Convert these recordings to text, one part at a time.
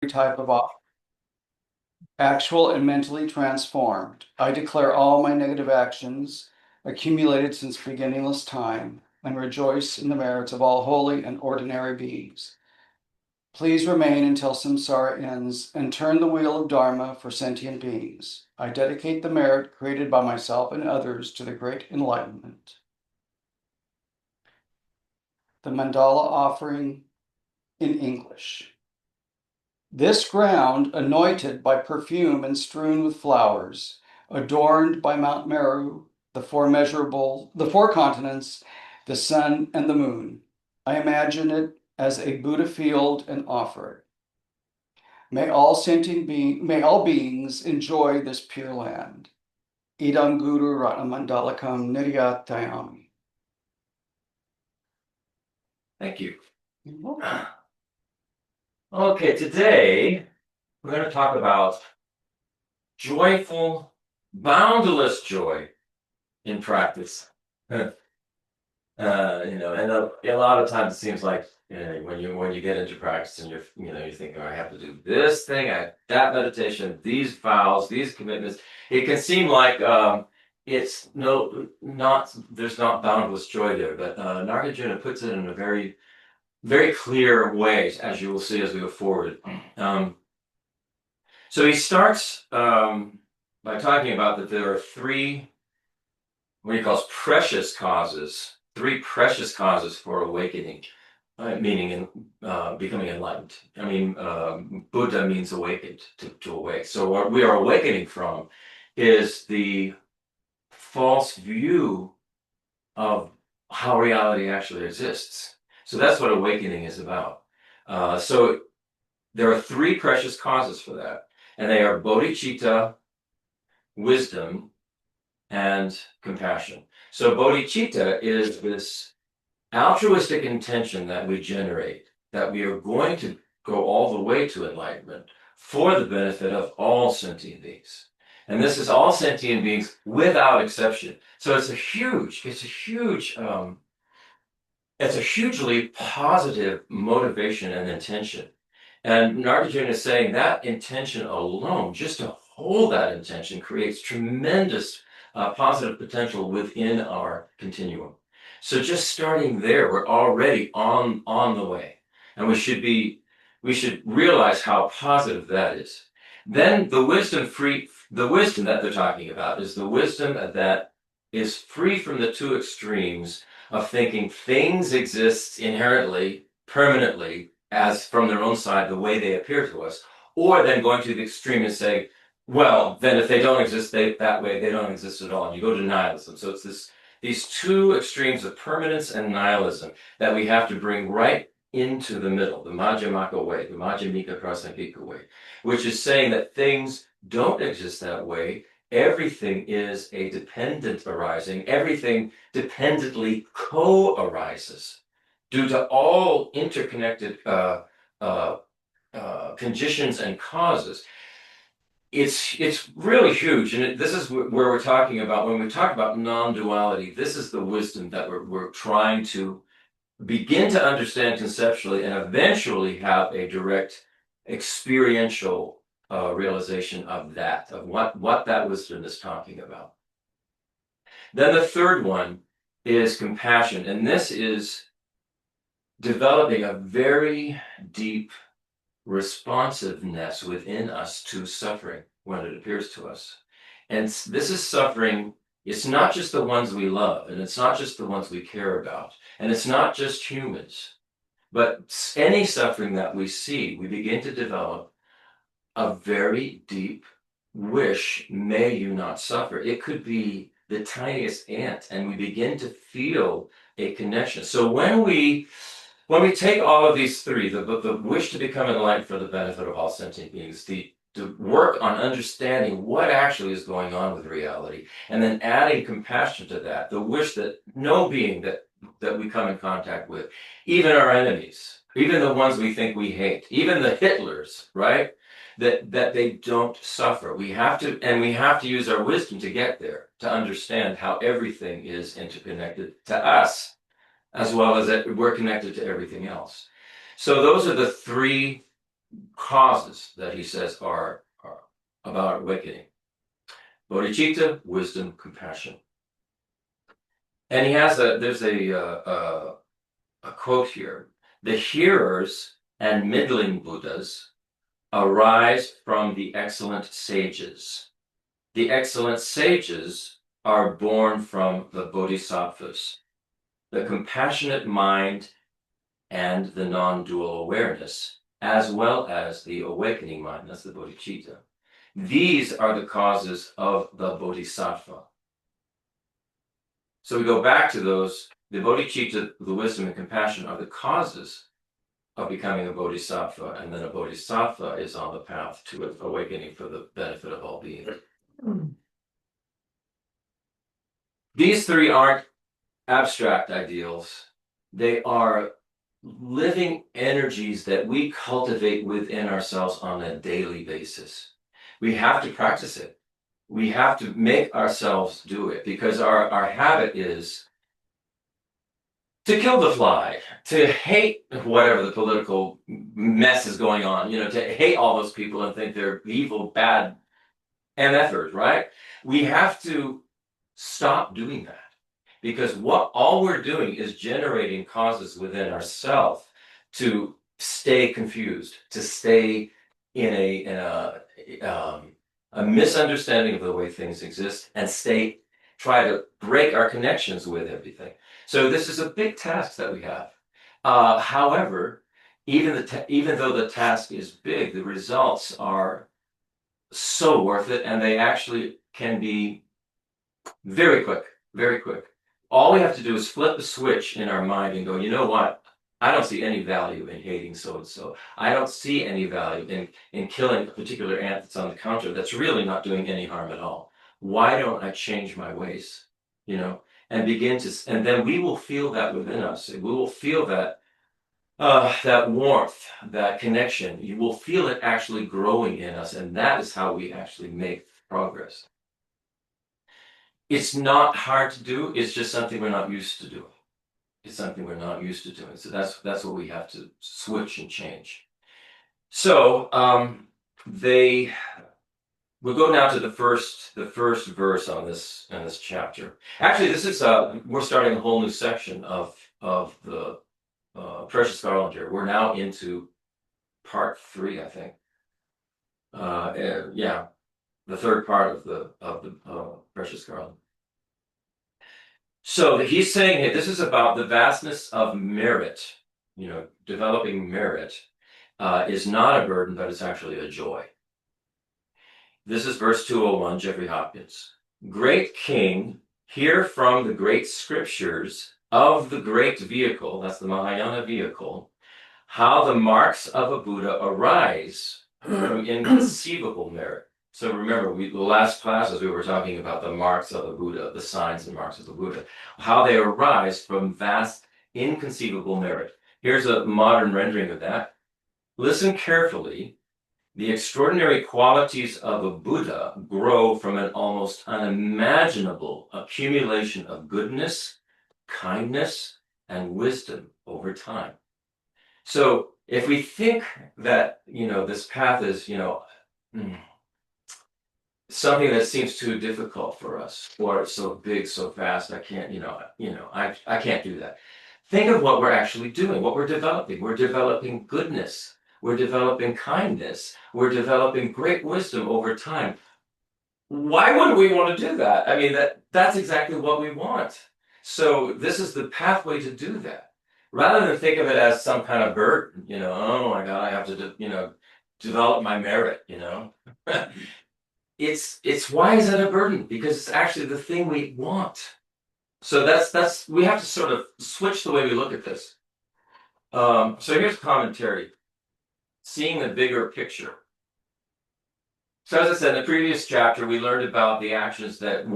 type of offering, actual and mentally transformed. I declare all my negative actions accumulated since beginningless time and rejoice in the merits of all holy and ordinary beings. Please remain until samsara ends and turn the wheel of Dharma for sentient beings. I dedicate the merit created by myself and others to the great enlightenment. The mandala offering in English. This ground, anointed by perfume and strewn with flowers, adorned by Mount Meru, the four continents, the sun and the moon. I imagine it as a Buddha field and offer it. May all beings enjoy this pure land. Idam Guru Ratnamandalakam Niryatayami. Thank you. Okay, today we're going to talk about joyful, boundless joy in practice. And a lot of times it seems like when you get into practice and you're thinking, I have to do this thing, that meditation, these vows, these commitments. It can seem like there's not boundless joy there, but Nagarjuna puts it in a very, very clear way, as you will see as we go forward. So he starts by talking about that there are three, what he calls precious causes. Three precious causes for awakening, meaning in becoming enlightened. I mean, Buddha means awakened, to awake. So what we are awakening from is the false view of how reality actually exists. So that's what awakening is about. So there are three precious causes for that, and they are bodhichitta, wisdom, and compassion. So bodhichitta is this altruistic intention that we generate, that we are going to go all the way to enlightenment for the benefit of all sentient beings. And this is all sentient beings without exception. So it's a hugely positive motivation and intention. And Nagarjuna is saying that intention alone, just to hold that intention, creates tremendous positive potential within our continuum. So just starting there, we're already on the way, and we should realize how positive that is. Then the wisdom that they're talking about is the wisdom that is free from the two extremes of thinking things exist inherently, permanently, as from their own side, the way they appear to us, or then going to the extreme and saying, well, then if they don't exist that way, they don't exist at all. And you go to nihilism. So it's these two extremes of permanence and nihilism that we have to bring right into the middle, the Madhyamaka way, the Madhyamika Prasangika way, which is saying that things don't exist that way. Everything is a dependent arising. Everything dependently co-arises due to all interconnected conditions and causes. It's really huge, and this is where we're talking about when we talk about non-duality. This is the wisdom that we're trying to begin to understand conceptually, and eventually have a direct experiential realization of that, of what that wisdom is talking about. Then the third one is compassion, and this is developing a very deep responsiveness within us to suffering when it appears to us. And this is suffering. It's not just the ones we love, and it's not just the ones we care about, and it's not just humans, but any suffering that we see, we begin to develop a very deep wish, may you not suffer. It could be the tiniest ant, and we begin to feel a connection. So when we take all of these three, the wish to become enlightened for the benefit of all sentient beings, the work on understanding what actually is going on with reality, and then adding compassion to that, the wish that no being that we come in contact with, even our enemies, even the ones we think we hate, even the Hitlers, right? That they don't suffer. We have to use our wisdom to get there, to understand how everything is interconnected to us, as well as that we're connected to everything else. So those are the three causes that he says are about awakening. Bodhicitta, wisdom, compassion. And there's a quote here. The hearers and middling Buddhas arise from the excellent sages. The excellent sages are born from the bodhisattvas. The compassionate mind and the non-dual awareness, as well as the awakening mind, that's the bodhicitta. These are the causes of the bodhisattva. So we go back to those, the bodhicitta, the wisdom and compassion are the causes of becoming a bodhisattva, and then a bodhisattva is on the path to awakening for the benefit of all beings. These three aren't abstract ideals. They are living energies that we cultivate within ourselves on a daily basis. We have to practice it. We have to make ourselves do it, because our habit is to kill the fly, to hate whatever the political mess is going on, to hate all those people and think they're evil, bad MFers, right? We have to stop doing that, because all we're doing is generating causes within ourselves to stay confused, to stay in a misunderstanding of the way things exist, and try to break our connections with everything. So this is a big task that we have. However, even though the task is big, the results are so worth it, and they actually can be very quick, very quick. All we have to do is flip the switch in our mind and go, you know what? I don't see any value in hating so-and-so. I don't see any value in killing a particular ant that's on the counter that's really not doing any harm at all. Why don't I change my ways? And and then we will feel that within us. We will feel that warmth, that connection. You will feel it actually growing in us, and that is how we actually make progress. It's not hard to do. It's just something we're not used to doing. It's something we're not used to doing. So that's what we have to switch and change. So we'll go now to the first verse on this chapter. Actually, this is we're starting a whole new section of the Precious Garland here. We're now into part 3, I think. The third part of the Precious Garland. So he's saying here, this is about the vastness of merit. Developing merit is not a burden, but it's actually a joy. This is verse 201, Jeffrey Hopkins. Great King, hear from the great scriptures of the great vehicle, that's the Mahayana vehicle, how the marks of a Buddha arise from inconceivable merit. So remember, the last classes we were talking about the marks of the Buddha, the signs and marks of the Buddha, how they arise from vast, inconceivable merit. Here's a modern rendering of that. Listen carefully. The extraordinary qualities of a Buddha grow from an almost unimaginable accumulation of goodness, kindness, and wisdom over time. So if we think that, this path is, something that seems too difficult for us, or it's so big, so fast, I can't, I can't do that. Think of what we're actually doing, what we're developing. We're developing goodness. We're developing kindness. We're developing great wisdom over time. Why wouldn't we want to do that? I mean, that's exactly what we want. So this is the pathway to do that. Rather than think of it as some kind of burden, oh my God, I have to, develop my merit, It's why is it a burden? Because it's actually the thing we want. So we have to sort of switch the way we look at this. So here's a commentary. Seeing the bigger picture. So as I said, in the previous chapter, we learned about the actions that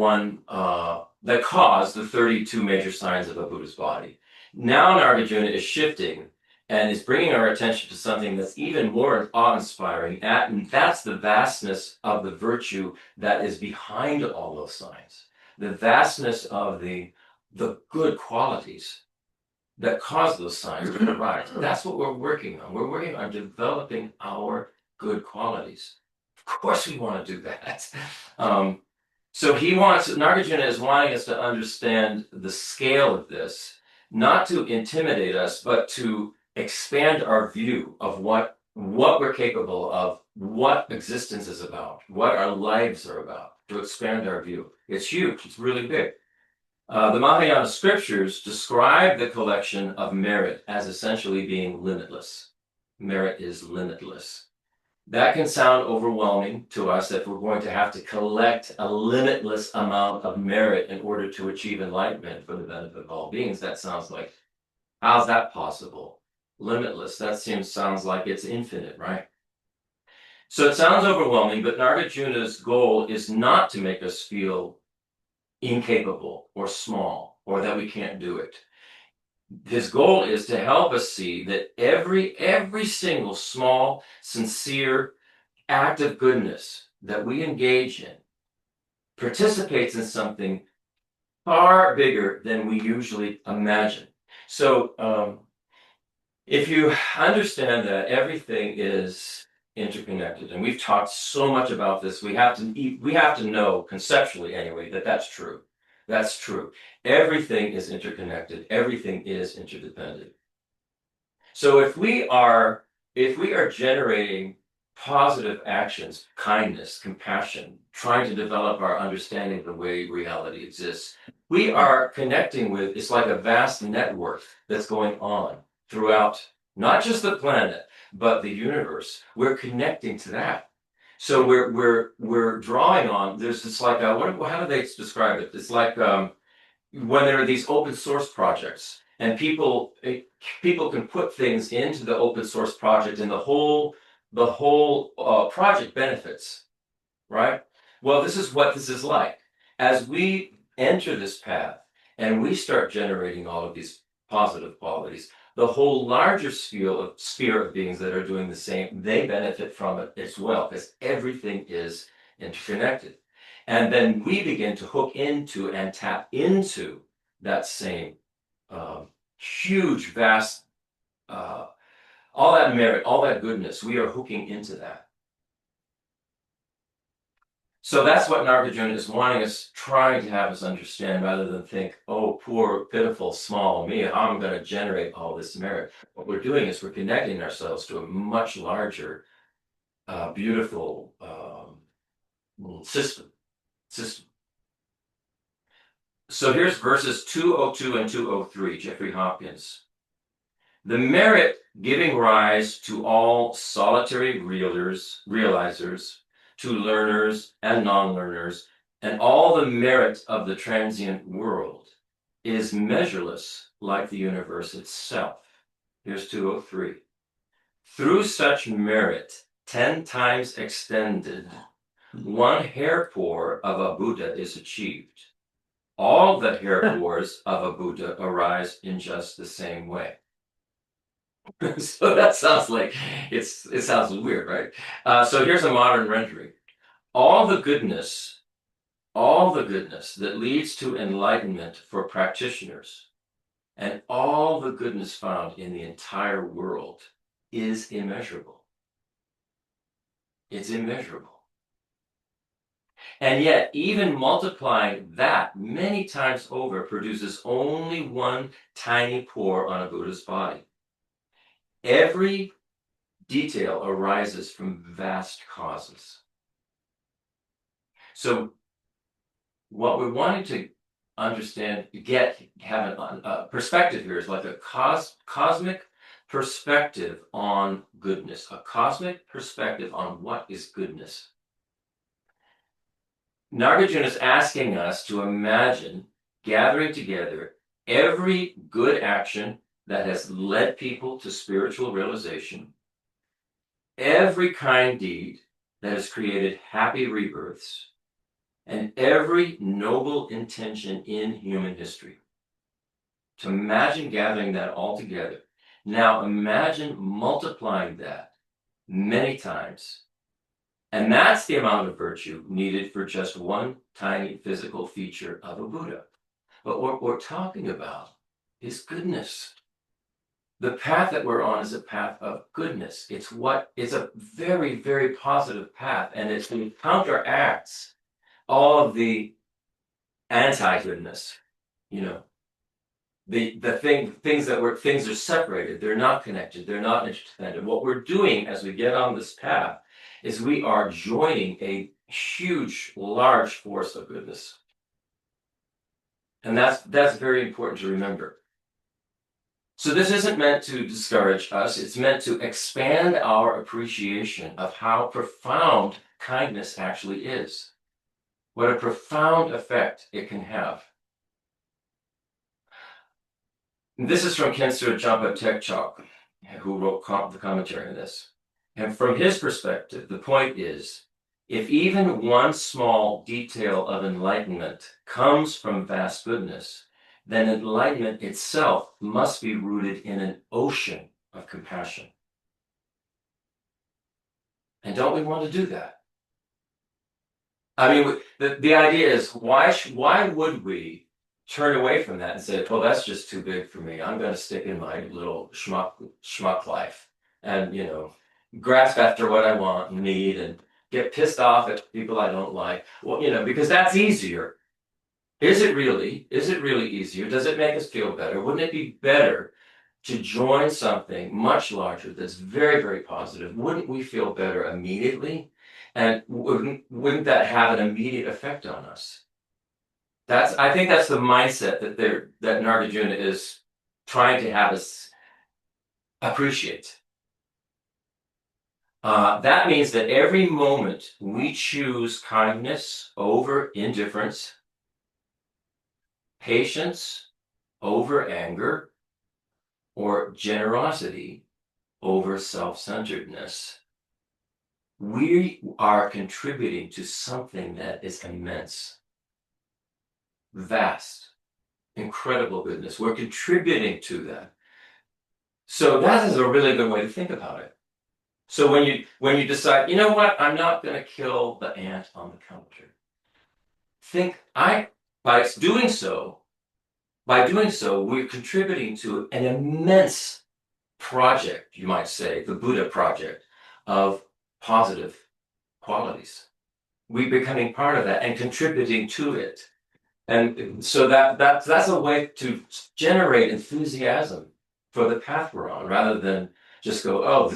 that cause the 32 major signs of a Buddha's body. Now Nagarjuna is shifting and is bringing our attention to something that's even more awe-inspiring, and that's the vastness of the virtue that is behind all those signs. The vastness of the good qualities. that cause those signs to arise. That's what we're working on. We're working on developing our good qualities. Of course we want to do that. So Nagarjuna is wanting us to understand the scale of this, not to intimidate us, but to expand our view of what we're capable of, what existence is about, what our lives are about, to expand our view. It's huge. It's really big. The Mahayana scriptures describe the collection of merit as essentially being limitless. Merit is limitless. That can sound overwhelming to us if we're going to have to collect a limitless amount of merit in order to achieve enlightenment for the benefit of all beings. That sounds like, how's that possible? Limitless. That sounds like it's infinite, right? So it sounds overwhelming, but Nagarjuna's goal is not to make us feel incapable or small or that we can't do it. His goal is to help us see that every single small, sincere act of goodness that we engage in participates in something far bigger than we usually imagine. So if you understand that everything is interconnected, and we've talked so much about this, we have to know conceptually anyway that that's true. That's true. Everything is interconnected. Everything is interdependent. So if we are generating positive actions, kindness, compassion, trying to develop our understanding of the way reality exists, we are connecting with, it's like a vast network that's going on throughout not just the planet, but the universe. We're connecting to that. So we're drawing on, it's like, how do they describe it? It's like when there are these open source projects and people can put things into the open source project and the whole project benefits, right? Well, this is what this is like. As we enter this path and we start generating all of these positive qualities, the whole larger sphere of beings that are doing the same, they benefit from it as well, because everything is interconnected. And then we begin to hook into and tap into that same huge, vast, all that merit, all that goodness. We are hooking into that. So that's what Nagarjuna is wanting us, trying to have us understand, rather than think, oh, poor, pitiful, small me, how I'm going to generate all this merit. What we're doing is we're connecting ourselves to a much larger, beautiful system. So here's verses 202 and 203, Jeffrey Hopkins. The merit giving rise to all solitary realizers, to learners and non-learners, and all the merit of the transient world is measureless like the universe itself. Here's 203. Through such merit, 10 times extended, one hairpore of a Buddha is achieved. All the hairpores of a Buddha arise in just the same way. So that sounds like it sounds weird, right? So here's a modern rendering. All the goodness that leads to enlightenment for practitioners, and all the goodness found in the entire world is immeasurable. It's immeasurable. And yet, even multiplying that many times over produces only one tiny pore on a Buddha's body. Every detail arises from vast causes. So what we're wanting to understand, have a perspective here is like a cosmic perspective on goodness, a cosmic perspective on what is goodness. Nagarjuna is asking us to imagine gathering together every good action that has led people to spiritual realization, every kind deed that has created happy rebirths, and every noble intention in human history. To imagine gathering that all together. Now imagine multiplying that many times. And that's the amount of virtue needed for just one tiny physical feature of a Buddha. But what we're talking about is goodness. the path that we're on is a path of goodness. It's a very, very positive path, and it counteracts all of the anti-goodness. You know, things are separated. They're not connected. They're not interdependent. What we're doing as we get on this path is we are joining a huge, large force of goodness, and that's very important to remember. So this isn't meant to discourage us. It's meant to expand our appreciation of how profound kindness actually is. What a profound effect it can have. And this is from Kensur Jampa Tekchok, who wrote the commentary on this. And from his perspective, the point is, if even one small detail of enlightenment comes from vast goodness, then enlightenment itself must be rooted in an ocean of compassion. And don't we want to do that? I mean, the idea is, why would we turn away from that and say, well, that's just too big for me. I'm going to stick in my little schmuck life and, grasp after what I want and need and get pissed off at people I don't like. Well, because that's easier. Is it really easier? Does it make us feel better? Wouldn't it be better to join something much larger that's very, very positive? Wouldn't we feel better immediately? And wouldn't that have an immediate effect on us? I think that's the mindset that Nagarjuna is trying to have us appreciate. That means that every moment we choose kindness over indifference, patience over anger, or generosity over self-centeredness, we are contributing to something that is immense, vast, incredible goodness. We're contributing to that. So that is a really good way to think about it. So when you decide, you know what, I'm not going to kill the ant on the counter. By doing so, we're contributing to an immense project, you might say, the Buddha project of positive qualities. We're becoming part of that and contributing to it. And so that's a way to generate enthusiasm for the path we're on, rather than just go, oh,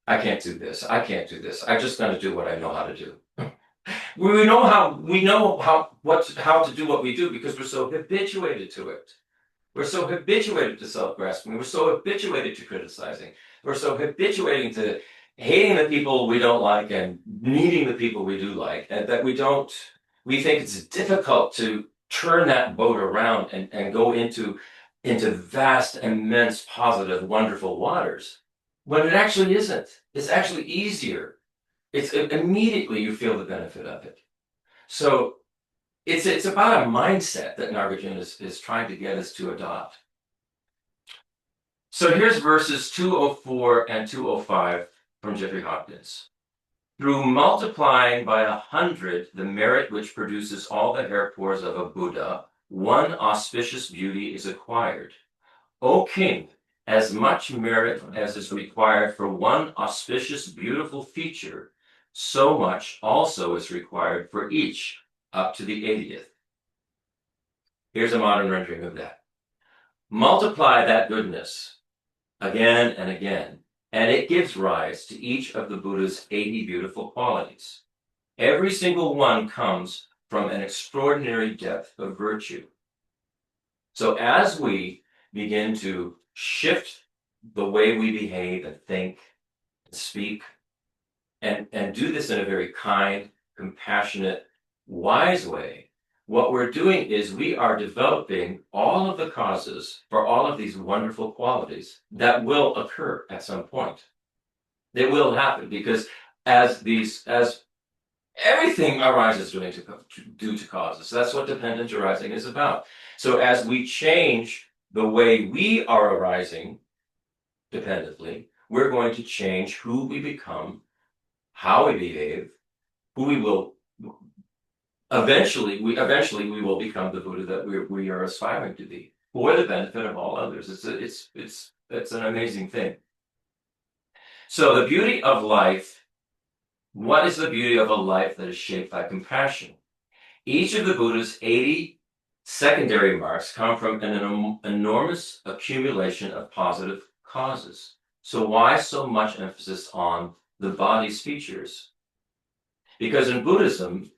I can't do this. I can't do this. I'm just going to do what I know how to do. We know how to do what we do because we're so habituated to it. We're so habituated to self-grasping. We're so habituated to criticizing. We're so habituated to hating the people we don't like and needing the people we do like, and that we think it's difficult to turn that boat around and go into vast, immense, positive, wonderful waters, when it actually isn't. It's actually easier. It's immediately you feel the benefit of it. So it's about a mindset that Nagarjuna is trying to get us to adopt. So here's verses 204 and 205 from Jeffrey Hopkins. Through multiplying by 100 the merit which produces all the hair pores of a Buddha, one auspicious beauty is acquired. O king, as much merit as is required for one auspicious, beautiful feature, so much also is required for each, up to the 80th. Here's a modern rendering of that. Multiply that goodness again and again, and it gives rise to each of the Buddha's 80 beautiful qualities. Every single one comes from an extraordinary depth of virtue. So as we begin to shift the way we behave and think and speak, and do this in a very kind, compassionate, wise way, what we're doing is we are developing all of the causes for all of these wonderful qualities that will occur at some point. They will happen because as everything arises due to causes. That's what dependent arising is about. So as we change the way we are arising dependently, we're going to change who we become, how we behave, who we will. Eventually, we will become the Buddha that we are aspiring to be. for the benefit of all others. It's an amazing thing. So the beauty of life, what is the beauty of a life that is shaped by compassion? Each of the Buddha's 80 secondary marks come from an enormous accumulation of positive causes. So why so much emphasis on the body's features? Because in Buddhism,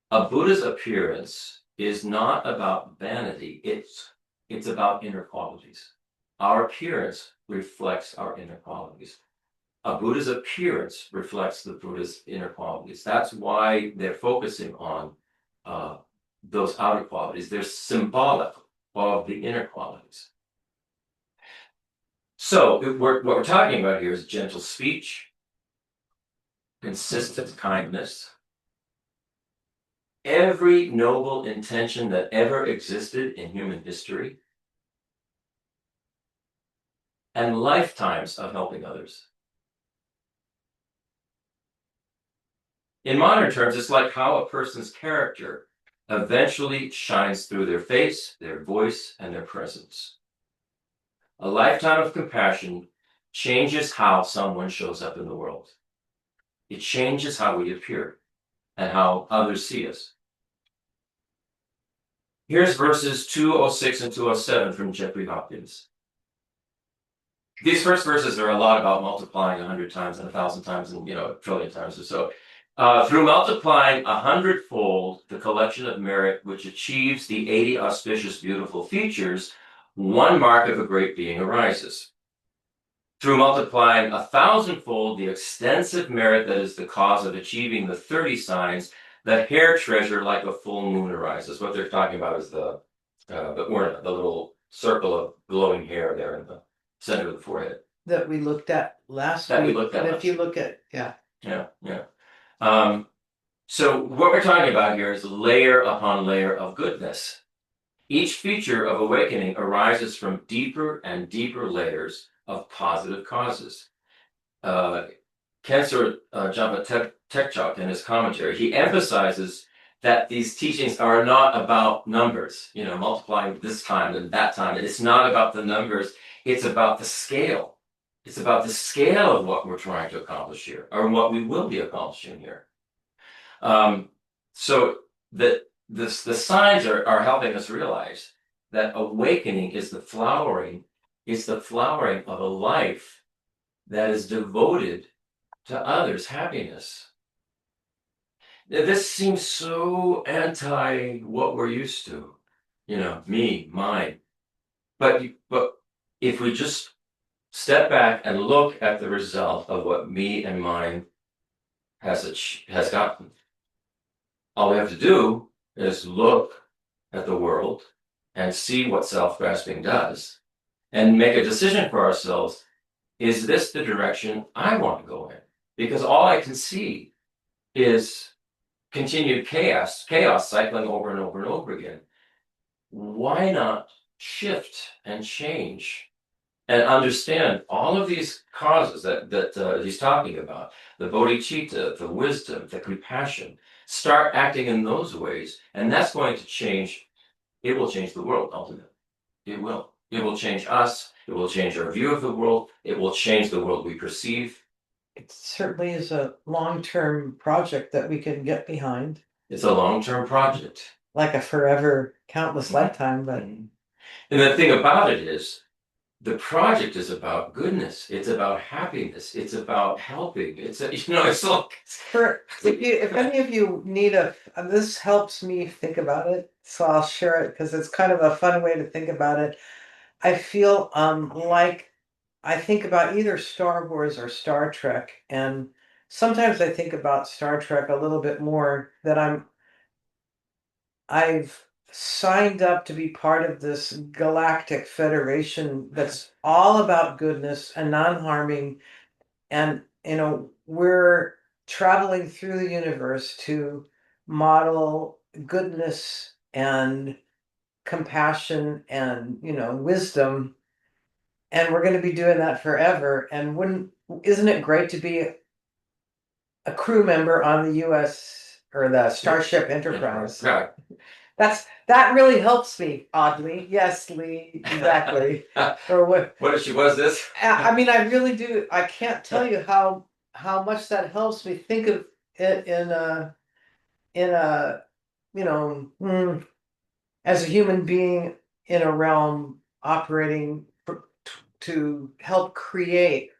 a Buddha's appearance is not about vanity, it's about inner qualities. Our appearance reflects our inner qualities. A Buddha's appearance reflects the Buddha's inner qualities. That's why they're focusing on those outer qualities. They're symbolic of the inner qualities. So what we're talking about here is gentle speech, consistent kindness, every noble intention that ever existed in human history, and lifetimes of helping others. In modern terms, it's like how a person's character eventually shines through their face, their voice, and their presence. A lifetime of compassion changes how someone shows up in the world. It changes how we appear and how others see us. Here's verses 206 and 207 from Jeffrey Hopkins. These first verses are a lot about multiplying 100 times and 1,000 times and, a trillion times or so. Through multiplying 100-fold the collection of merit which achieves the 80 auspicious beautiful features, one mark of a great being arises. Through multiplying 1,000-fold the extensive merit that is the cause of achieving the 30 signs, the hair treasure like a full moon arises. What they're talking about is the ornament, the little circle of glowing hair there in the center of the forehead. That we looked at last week. That we looked at And last if you look at, yeah. So what we're talking about here is layer upon layer of goodness. Each feature of awakening arises from deeper and deeper layers of positive causes. Kensor Jampa Tekchok, in his commentary, he emphasizes that these teachings are not about numbers, multiplying this time and that time. It's not about the numbers. It's about the scale. It's about the scale of what we're trying to accomplish here, or what we will be accomplishing here. So the signs are helping us realize that awakening is the flowering of a life that is devoted to others' happiness. This seems so anti what we're used to, me, mine. But if we just step back and look at the result of what me and mine has gotten, all we have to do is look at the world and see what self-grasping does and make a decision for ourselves. Is this the direction I want to go in? Because all I can see is continued chaos cycling over and over and over again. Why not shift and change and understand all of these causes that he's talking about, the bodhichitta, the wisdom, the compassion, start acting in those ways, and that's going to change. It will change the world ultimately. It will. It will change us. It will change our view of the world. It will change the world we perceive. It certainly is a long-term project that we can get behind. It's a long-term project. Like a forever, countless lifetime, but... And the thing about it is, the project is about goodness. It's about happiness. It's about helping. It's like... If any of you need this helps me think about it, so I'll share it because it's kind of a fun way to think about it. I feel like I think about either Star Wars or Star Trek, and sometimes I think about Star Trek a little bit more, that I've signed up to be part of this galactic federation that's all about goodness and non-harming, and we're traveling through the universe to model goodness and compassion and wisdom, and we're going to be doing that forever. And isn't it great to be a crew member on the US or the Starship Enterprise? Right. that really helps me, oddly. Yes, Lee, exactly. Or what? What is this? I mean, I really do. I can't tell you how much that helps me think of it in a as a human being in a realm operating to help create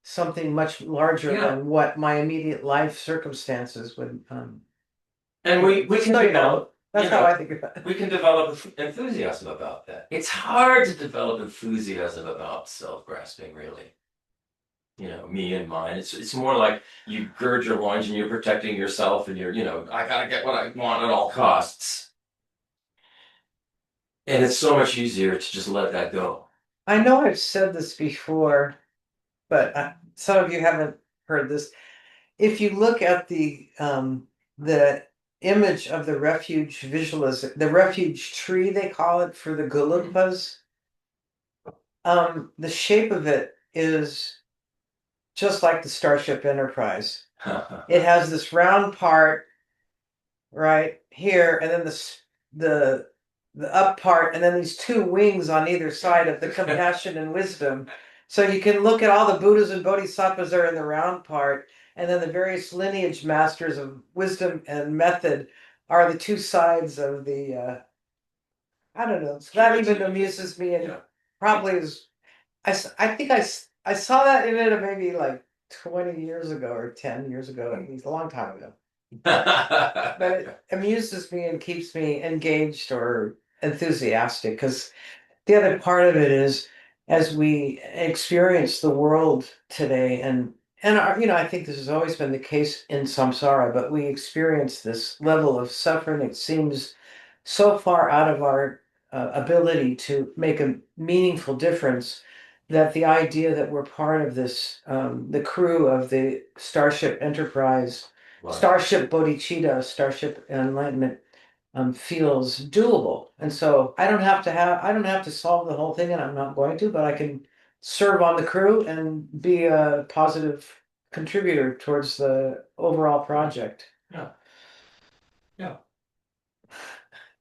something much larger Yeah. than what my immediate life circumstances would. And we can So, develop, that's you how know, I think about it. we can develop enthusiasm about that. It's hard to develop enthusiasm about self-grasping, really. Me and mine. It's more like you gird your loins and you're protecting yourself and I gotta get what I want at all costs. And it's so much easier to just let that go. I know I've said this before, but some of you haven't heard this. If you look at the image of the refuge the refuge tree, they call it for the Galunpas, the shape of it is just like the Starship Enterprise. It has this round part right here, and then the up part, and then these two wings on either side of the compassion and wisdom. So you can look at all the Buddhas and Bodhisattvas are in the round part, and then the various lineage masters of wisdom and method are the two sides of the. I don't know. So that even amuses me, and probably is. I think I saw that in it maybe like 20 years ago or 10 years ago, at least a long time ago. But it amuses me and keeps me engaged or enthusiastic, because the other part of it is, as we experience the world today, and I think this has always been the case in samsara, but we experience this level of suffering. It seems so far out of our ability to make a meaningful difference, that the idea that we're part of this, the crew of the Starship Enterprise, Right. Starship Bodhichitta, Starship Enlightenment, feels doable. And so I don't have to solve the whole thing, and I'm not going to, but I can serve on the crew and be a positive contributor towards the overall project. Yeah. Yeah.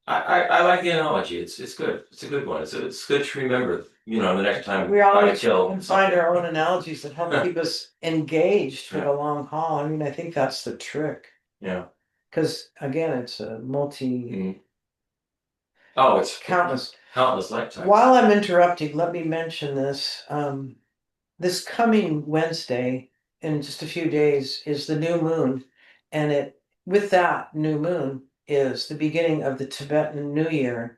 I like the analogy. It's good. It's a good one. It's good to remember. The next time We all I kill can find our own analogies that help keep us engaged for the long haul. I mean, I think that's the trick. Yeah. Because again, it's a multi Oh, it's countless lifetimes. While I'm interrupting, let me mention this. This coming Wednesday, in just a few days, is the new moon, and with that new moon is the beginning of the Tibetan New Year.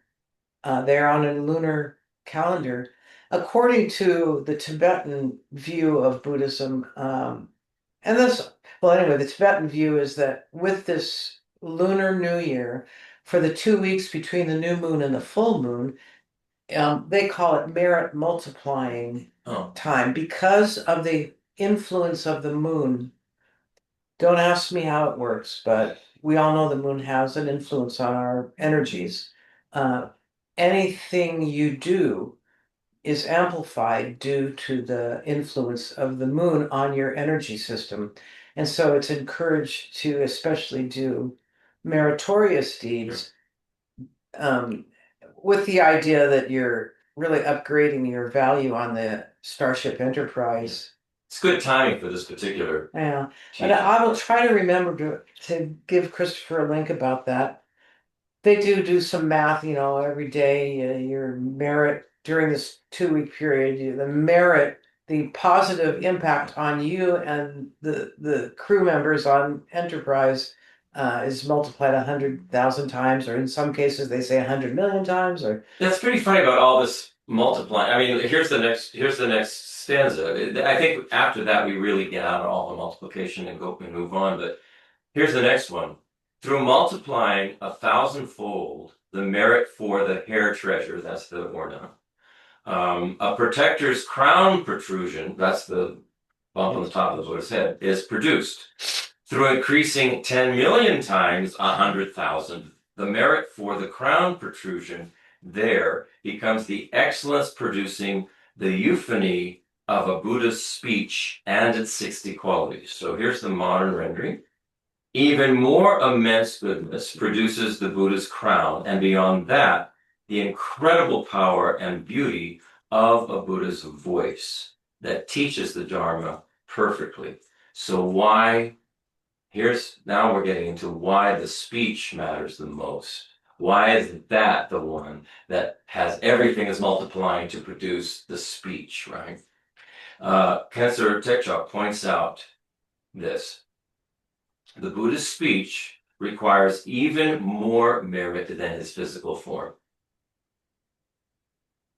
They're on a lunar calendar. According to the Tibetan view of Buddhism, and anyway, the Tibetan view is that with this lunar New Year, for the 2 weeks between the new moon and the full moon, they call it merit multiplying time, because of the influence of the moon. Don't ask me how it works, but we all know the moon has an influence on our energies. Anything you do is amplified due to the influence of the moon on your energy system. And so it's encouraged to especially do meritorious deeds, with the idea that you're really upgrading your value on the Starship Enterprise. It's good timing for this particular. Yeah, and I will try to remember to give Christopher a link about that. They do some math, every day, your merit during this 2 week period, the positive impact on you and the crew members on Enterprise is multiplied 100,000 times, or in some cases they say 100 million times. Or that's pretty funny about all this multiplying. I mean, here's the next stanza. I think after that we really get out of all the multiplication and go and move on. But here's the next one. Through multiplying 1,000-fold the merit for the hair treasure, that's the orna, a protector's crown protrusion, that's the bump on the top of the Buddha's head, is produced. Through increasing 10 million times 100,000, the merit for the crown protrusion there becomes the excellence producing the euphony of a Buddha's speech and its 60 qualities. So here's the modern rendering. Even more immense goodness produces the Buddha's crown, and beyond that, the incredible power and beauty of a Buddha's voice that teaches the Dharma perfectly. So now we're getting into why the speech matters the most. Why is that the one that has everything is multiplying to produce the speech, right? Cancer Tekchok points out this. The Buddha's speech requires even more merit than his physical form.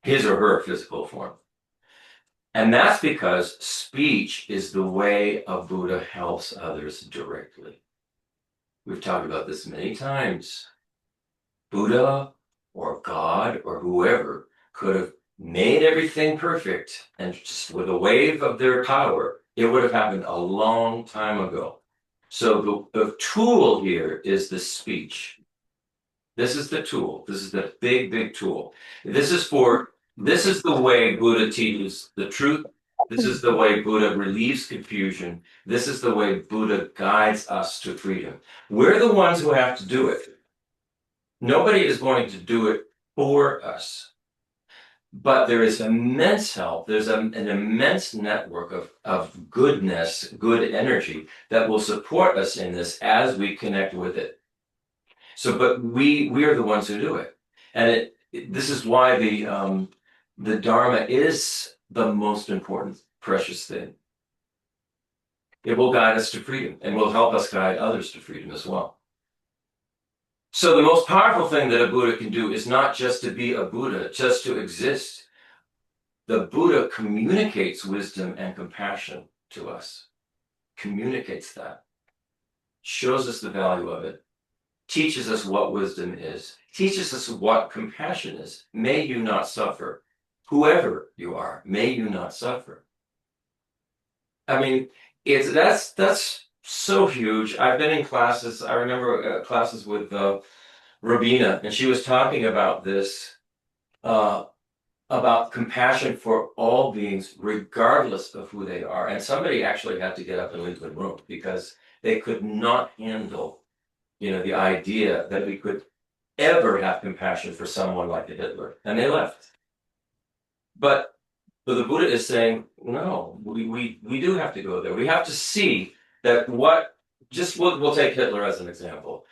His or her physical form. And that's because speech is the way a Buddha helps others directly. We've talked about this many times. Buddha or God or whoever could have made everything perfect, and just with a wave of their power, it would have happened a long time ago. So the tool here is the speech. This is the tool. This is the big, big tool. This is the way Buddha teaches the truth. This is the way Buddha relieves confusion. This is the way Buddha guides us to freedom. We're the ones who have to do it. Nobody is going to do it for us. But there is immense help. There's an immense network of goodness, good energy that will support us in this as we connect with it. So, but we are the ones who do it. And this is why the Dharma is the most important, precious thing. It will guide us to freedom and will help us guide others to freedom as well. So the most powerful thing that a Buddha can do is not just to be a Buddha, just to exist. The Buddha communicates wisdom and compassion to us, communicates that, shows us the value of it, teaches us what wisdom is, teaches us what compassion is. May you not suffer. Whoever you are, may you not suffer. I mean, that's so huge. I've been in classes. I remember classes with Rabina, and she was talking about this, about compassion for all beings, regardless of who they are. And somebody actually had to get up and leave the room because they could not handle, the idea that we could ever have compassion for someone like a Hitler, and they left. But the Buddha is saying, no, we do have to go there. We have to see that we'll take Hitler as an example.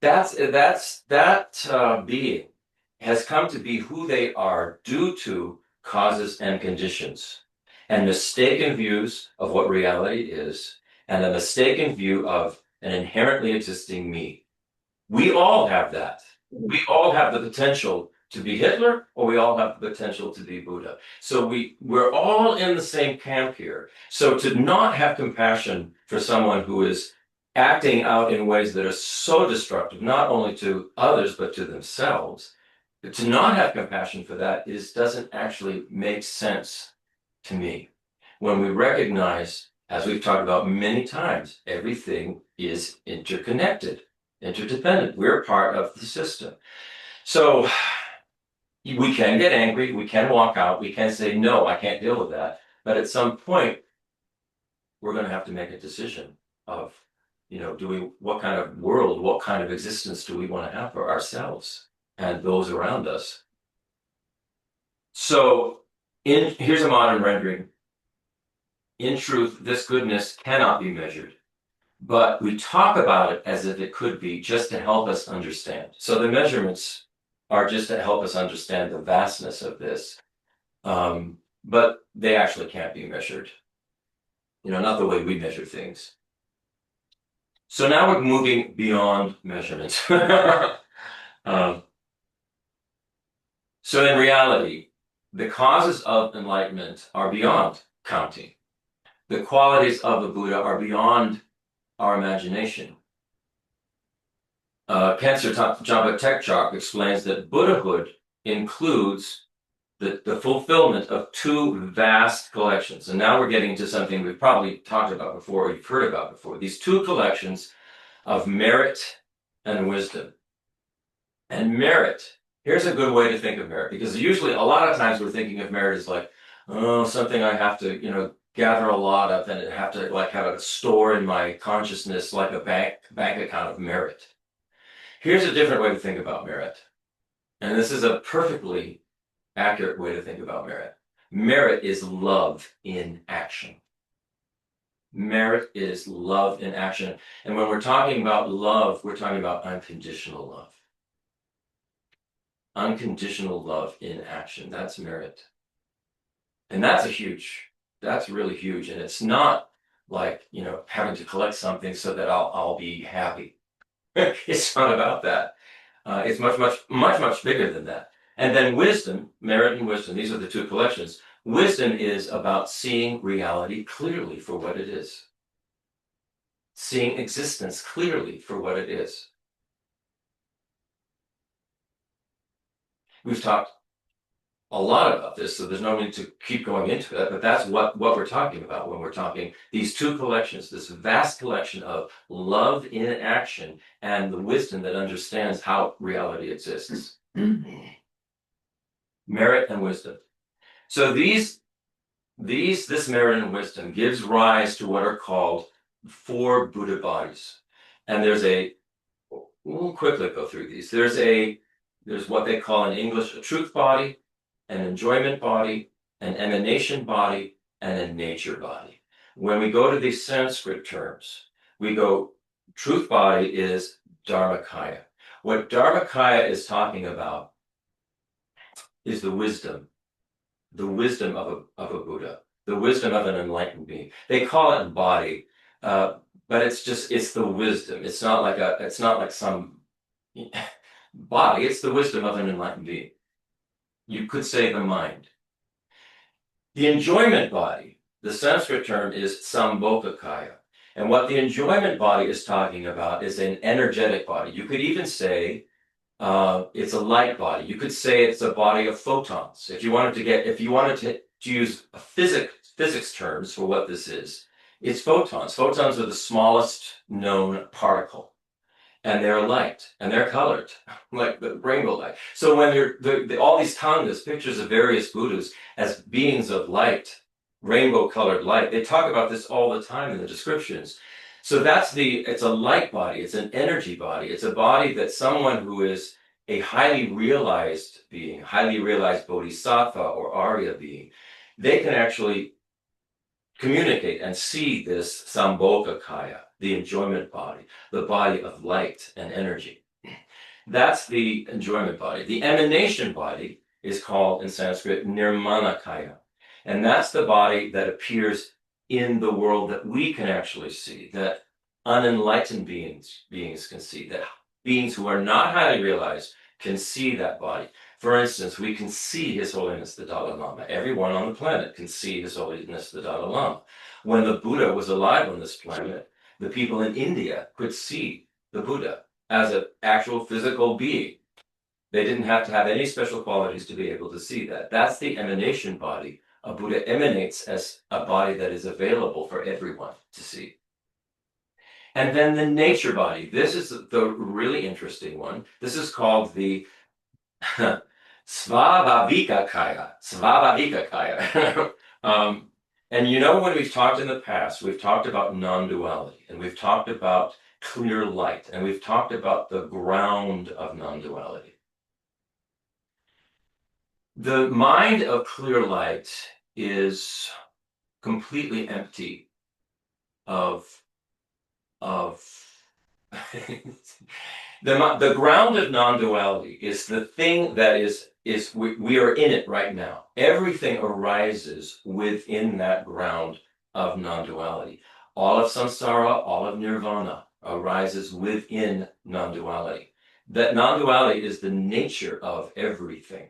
That being has come to be who they are due to causes and conditions, and mistaken views of what reality is, and a mistaken view of an inherently existing me. We all have that. We all have the potential to be Hitler, or we all have the potential to be Buddha. So we're all in the same camp here. So to not have compassion for someone who is acting out in ways that are so destructive, not only to others, but to themselves, to not have compassion for that doesn't actually make sense to me. When we recognize, as we've talked about many times, everything is interconnected, interdependent. We're part of the system. So we can get angry, we can walk out, we can say, no, I can't deal with that. But at some point, we're going to have to make a decision of, what kind of world, what kind of existence do we want to have for ourselves and those around us? So here's a modern rendering. In truth, this goodness cannot be measured, but we talk about it as if it could be, just to help us understand. So the measurements are just to help us understand the vastness of this, but they actually can't be measured. Not the way we measure things. So now we're moving beyond measurements. So in reality, the causes of enlightenment are beyond counting. The qualities of the Buddha are beyond our imagination. Cancer Jampa Tekchok explains that Buddhahood includes the fulfillment of two vast collections. And now we're getting to something we've probably talked about before, or you've heard about before. These two collections of merit and wisdom. And merit, here's a good way to think of merit, because usually a lot of times we're thinking of merit as like, something I have to, gather a lot of and have to like have it store in my consciousness like a bank account of merit. Here's a different way to think about merit. And this is a perfectly accurate way to think about merit. Merit is love in action. Merit is love in action. And when we're talking about love, we're talking about unconditional love. Unconditional love in action. That's merit. And that's really huge. And it's not like, having to collect something so that I'll be happy. It's not about that. It's much bigger than that. And then wisdom, merit and wisdom, these are the two collections. Wisdom is about seeing reality clearly for what it is. Seeing existence clearly for what it is. We've talked a lot about this, so there's no need to keep going into it, but that's what we're talking about when we're talking these two collections, this vast collection of love in action and the wisdom that understands how reality exists. Merit and wisdom. So this merit and wisdom gives rise to what are called 4 Buddha bodies. And we'll quickly go through these. There's what they call in English a truth body, an enjoyment body, an emanation body, and a nature body. When we go to these Sanskrit terms, we go, truth body is Dharmakaya. What Dharmakaya is talking about is the wisdom of a Buddha, the wisdom of an enlightened being. They call it body, but it's the wisdom. It's not like some body. It's the wisdom of an enlightened being. You could say the mind. The enjoyment body, the Sanskrit term is Sambhogakaya. And what the enjoyment body is talking about is an energetic body. You could even say it's a light body. You could say it's a body of photons. If you wanted to use physics terms for what this is, it's photons. Photons are the smallest known particle. And they're light, and they're colored, like the rainbow light. So when all these tangas, pictures of various Buddhas as beings of light, rainbow-colored light, they talk about this all the time in the descriptions. So it's a light body, it's an energy body, it's a body that someone who is a highly realized being, highly realized bodhisattva or Arya being, they can actually communicate and see this Sambhogakaya, the enjoyment body, the body of light and energy. That's the enjoyment body. The emanation body is called in Sanskrit Nirmanakaya. And that's the body that appears in the world that we can actually see, that unenlightened beings can see, that beings who are not highly realized can see that body. For instance, we can see His Holiness the Dalai Lama. Everyone on the planet can see His Holiness the Dalai Lama. When the Buddha was alive on this planet, the people in India could see the Buddha as an actual physical being. They didn't have to have any special qualities to be able to see that. That's the emanation body. A Buddha emanates as a body that is available for everyone to see. And then the nature body. This is the really interesting one. This is called the Svabhavikakaya. And when we've talked in the past, we've talked about non-duality, and we've talked about clear light, and we've talked about the ground of non-duality. The mind of clear light is completely empty of the ground of non-duality is the thing that we are in it right now. Everything arises within that ground of non-duality. All of samsara, all of nirvana arises within non-duality. That non-duality is the nature of everything.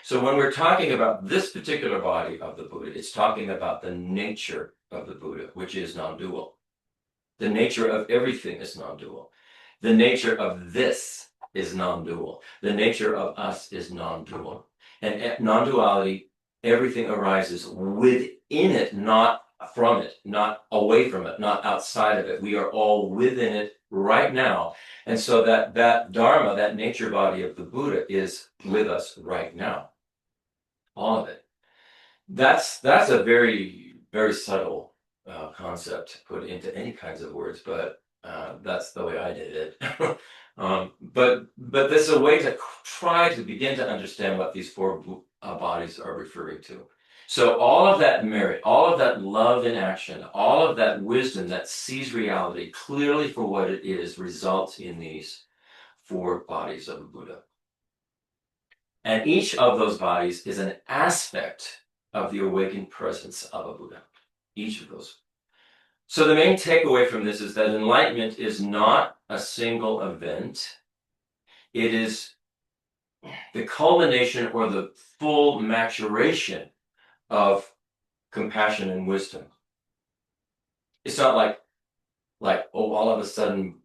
So when we're talking about this particular body of the Buddha, it's talking about the nature of the Buddha, which is non-dual. The nature of everything is non-dual. The nature of this is non-dual. The nature of us is non-dual. And non-duality, everything arises within it, not from it, not away from it, not outside of it. We are all within it right now. And so that Dharma, that nature body of the Buddha is with us right now. All of it. That's a very very subtle concept to put into any kinds of words, but that's the way I did it. But there's a way to try to begin to understand what these four bodies are referring to. So all of that merit, all of that love in action, all of that wisdom that sees reality clearly for what it is, results in these four bodies of a Buddha. And each of those bodies is an aspect of the awakened presence of a Buddha. Each of those. So the main takeaway from this is that enlightenment is not a single event. It is the culmination or the full maturation of compassion and wisdom. It's not like oh, all of a sudden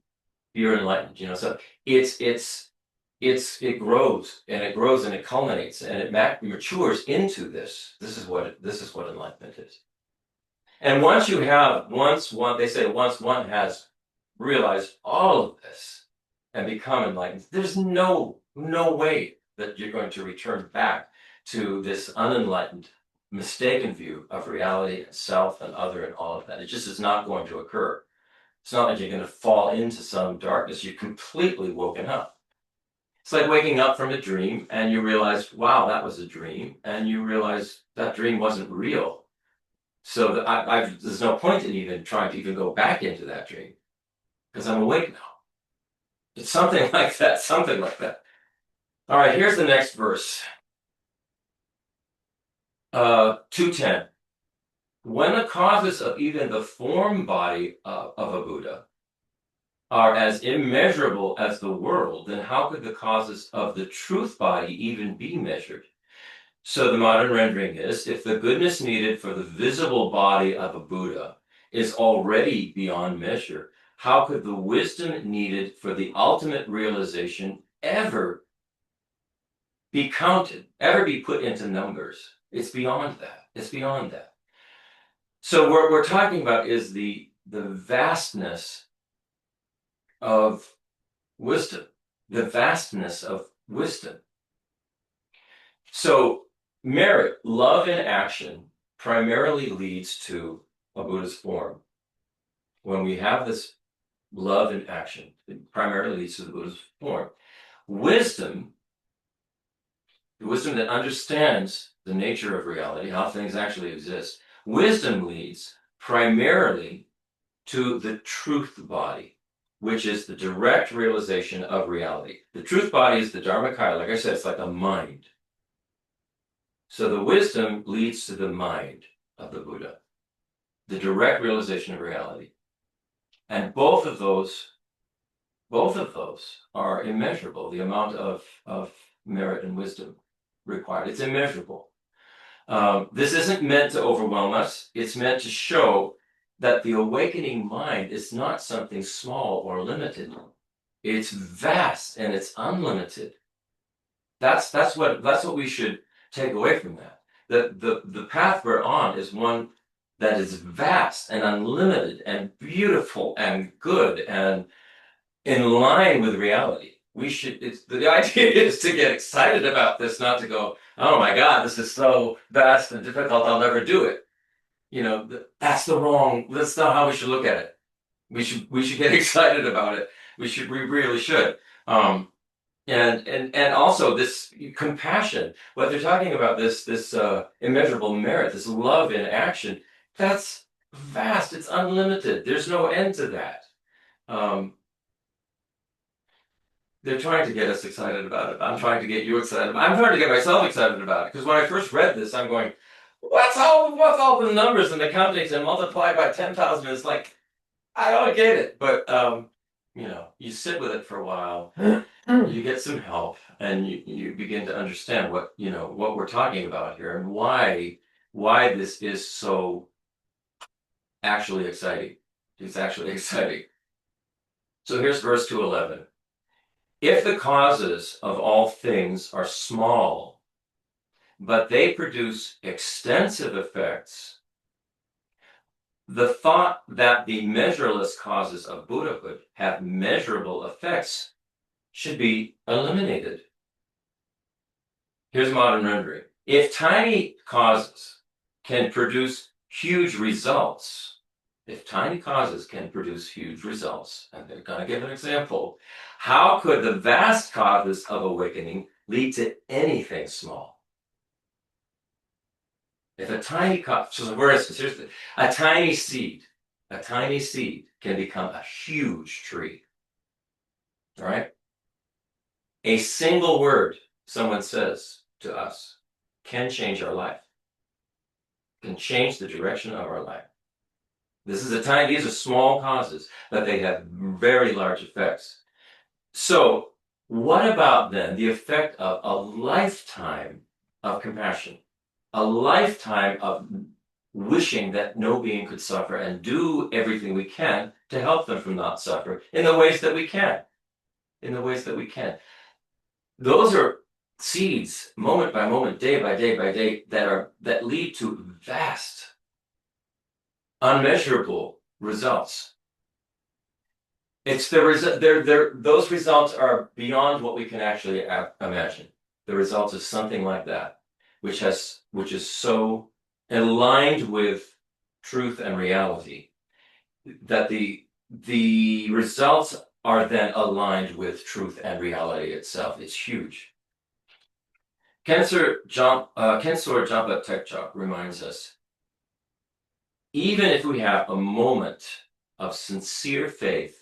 you're enlightened, So it grows and it grows and it culminates and it matures into this. This is what enlightenment is. And once one has realized all of this and become enlightened, there's no way that you're going to return back to this unenlightened, mistaken view of reality and self and other and all of that. It just is not going to occur. It's not like you're going to fall into some darkness. You're completely woken up. It's like waking up from a dream and you realize, wow, that was a dream. And you realize that dream wasn't real. So there's no point in even trying to even go back into that dream because I'm awake now. It's something like that. All right, here's the next verse. 210. When the causes of even the form body of a Buddha are as immeasurable as the world, then how could the causes of the truth body even be measured? So the modern rendering is, if the goodness needed for the visible body of a Buddha is already beyond measure, how could the wisdom needed for the ultimate realization ever be counted, ever be put into numbers? It's beyond that. So what we're talking about is the vastness of wisdom, So merit, love in action, primarily leads to a Buddha's form. When we have this love in action, it primarily leads to the Buddha's form. Wisdom, the wisdom that understands the nature of reality, how things actually exist, wisdom leads primarily to the truth body, which is the direct realization of reality. The truth body is the Dharmakaya. Like I said, it's like a mind. So the wisdom leads to the mind of the Buddha, the direct realization of reality. And both of those are immeasurable, the amount of merit and wisdom required. It's immeasurable. This isn't meant to overwhelm us. It's meant to show that the awakening mind is not something small or limited. It's vast and it's unlimited. That's what we should take away from that. The path we're on is one that is vast and unlimited and beautiful and good and in line with reality. The idea is to get excited about this, not to go, oh my God, this is so vast and difficult, I'll never do it. That's not how we should look at it. We should get excited about it. We really should. And also this compassion, what they're talking about, this immeasurable merit, this love in action, that's vast, it's unlimited. There's no end to that. They're trying to get us excited about it. I'm trying to get you excited. I'm trying to get myself excited about it. Because when I first read this, I'm going, what's all the numbers and the countings and multiply by 10,000? It's like, I don't get it. But, you sit with it for a while, you get some help, and you begin to understand what we're talking about here and why this is so actually exciting. It's actually exciting. So here's verse 211. If the causes of all things are small, but they produce extensive effects, the thought that the measureless causes of Buddhahood have measurable effects should be eliminated. Here's modern rendering. If tiny causes can produce huge results, if tiny causes can produce huge results, and they're going to give an example, how could the vast causes of awakening lead to anything small? If a tiny cause, so for instance, here's a tiny seed can become a huge tree. All right? A single word someone says to us can change our life, can change the direction of our life. These are small causes, but they have very large effects. So what about then the effect of a lifetime of compassion, a lifetime of wishing that no being could suffer and do everything we can to help them from not suffer in the ways that we can, Those are seeds, moment by moment, day by day by day, that lead to vast, unmeasurable results. It's those results are beyond what we can actually imagine. The results of something like that, which is so aligned with truth and reality, that the results are then aligned with truth and reality itself. It's huge. Kensor Jampa Tekchok reminds us, even if we have a moment of sincere faith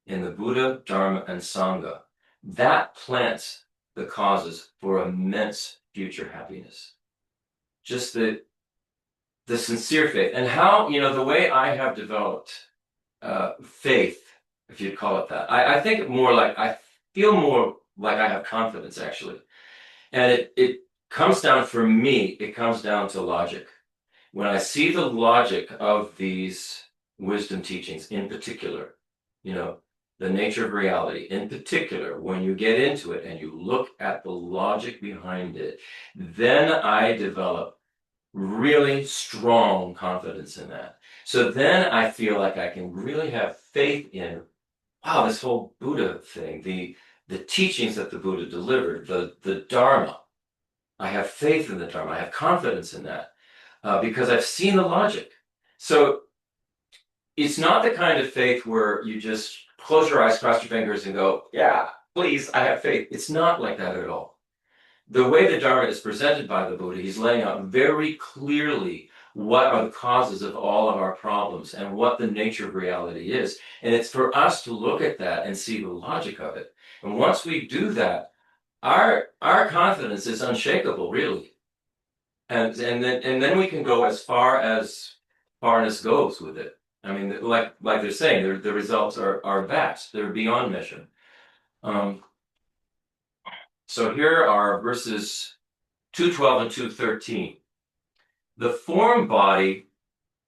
in the Buddha, Dharma, and Sangha, that plants the causes for immense future happiness. Just the sincere faith. And how, the way I have developed faith, if you'd call it that, I think more like, I feel more like I have confidence, actually. And it comes down, for me, it comes down to logic. When I see the logic of these wisdom teachings in particular, the nature of reality in particular, when you get into it and you look at the logic behind it, then I develop really strong confidence in that. So then I feel like I can really have faith in, wow, this whole Buddha thing, the teachings that the Buddha delivered, the Dharma. I have faith in the Dharma. I have confidence in that because I've seen the logic. So it's not the kind of faith where you just close your eyes, cross your fingers, and go, yeah, please, I have faith. It's not like that at all. The way the Dharma is presented by the Buddha, he's laying out very clearly what are the causes of all of our problems and what the nature of reality is. And it's for us to look at that and see the logic of it. And once we do that, our confidence is unshakable, really. And then we can go as farness goes with it. I mean, like they're saying, the results are vast. They're beyond measure. So here are verses 212 and 213. The form body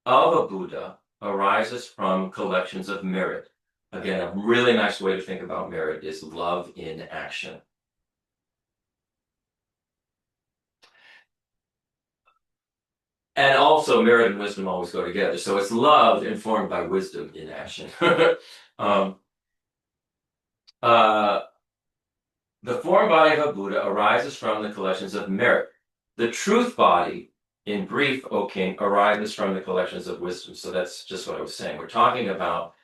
of a Buddha arises from collections of merit. Again, a really nice way to think about merit is love in action. And also, merit and wisdom always go together. So it's love informed by wisdom in action. The form body of a Buddha arises from the collections of merit. The truth body, in brief, O king, arises from the collections of wisdom. So that's just what I was saying. We're talking about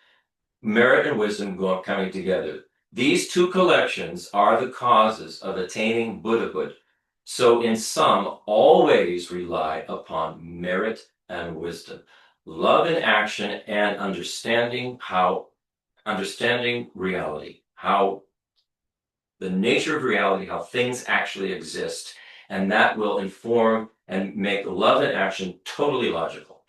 merit and wisdom coming together. These two collections are the causes of attaining Buddhahood. So in sum, always rely upon merit and wisdom, love in action, and understanding reality, how the nature of reality, how things actually exist, and that will inform and make love and action totally logical.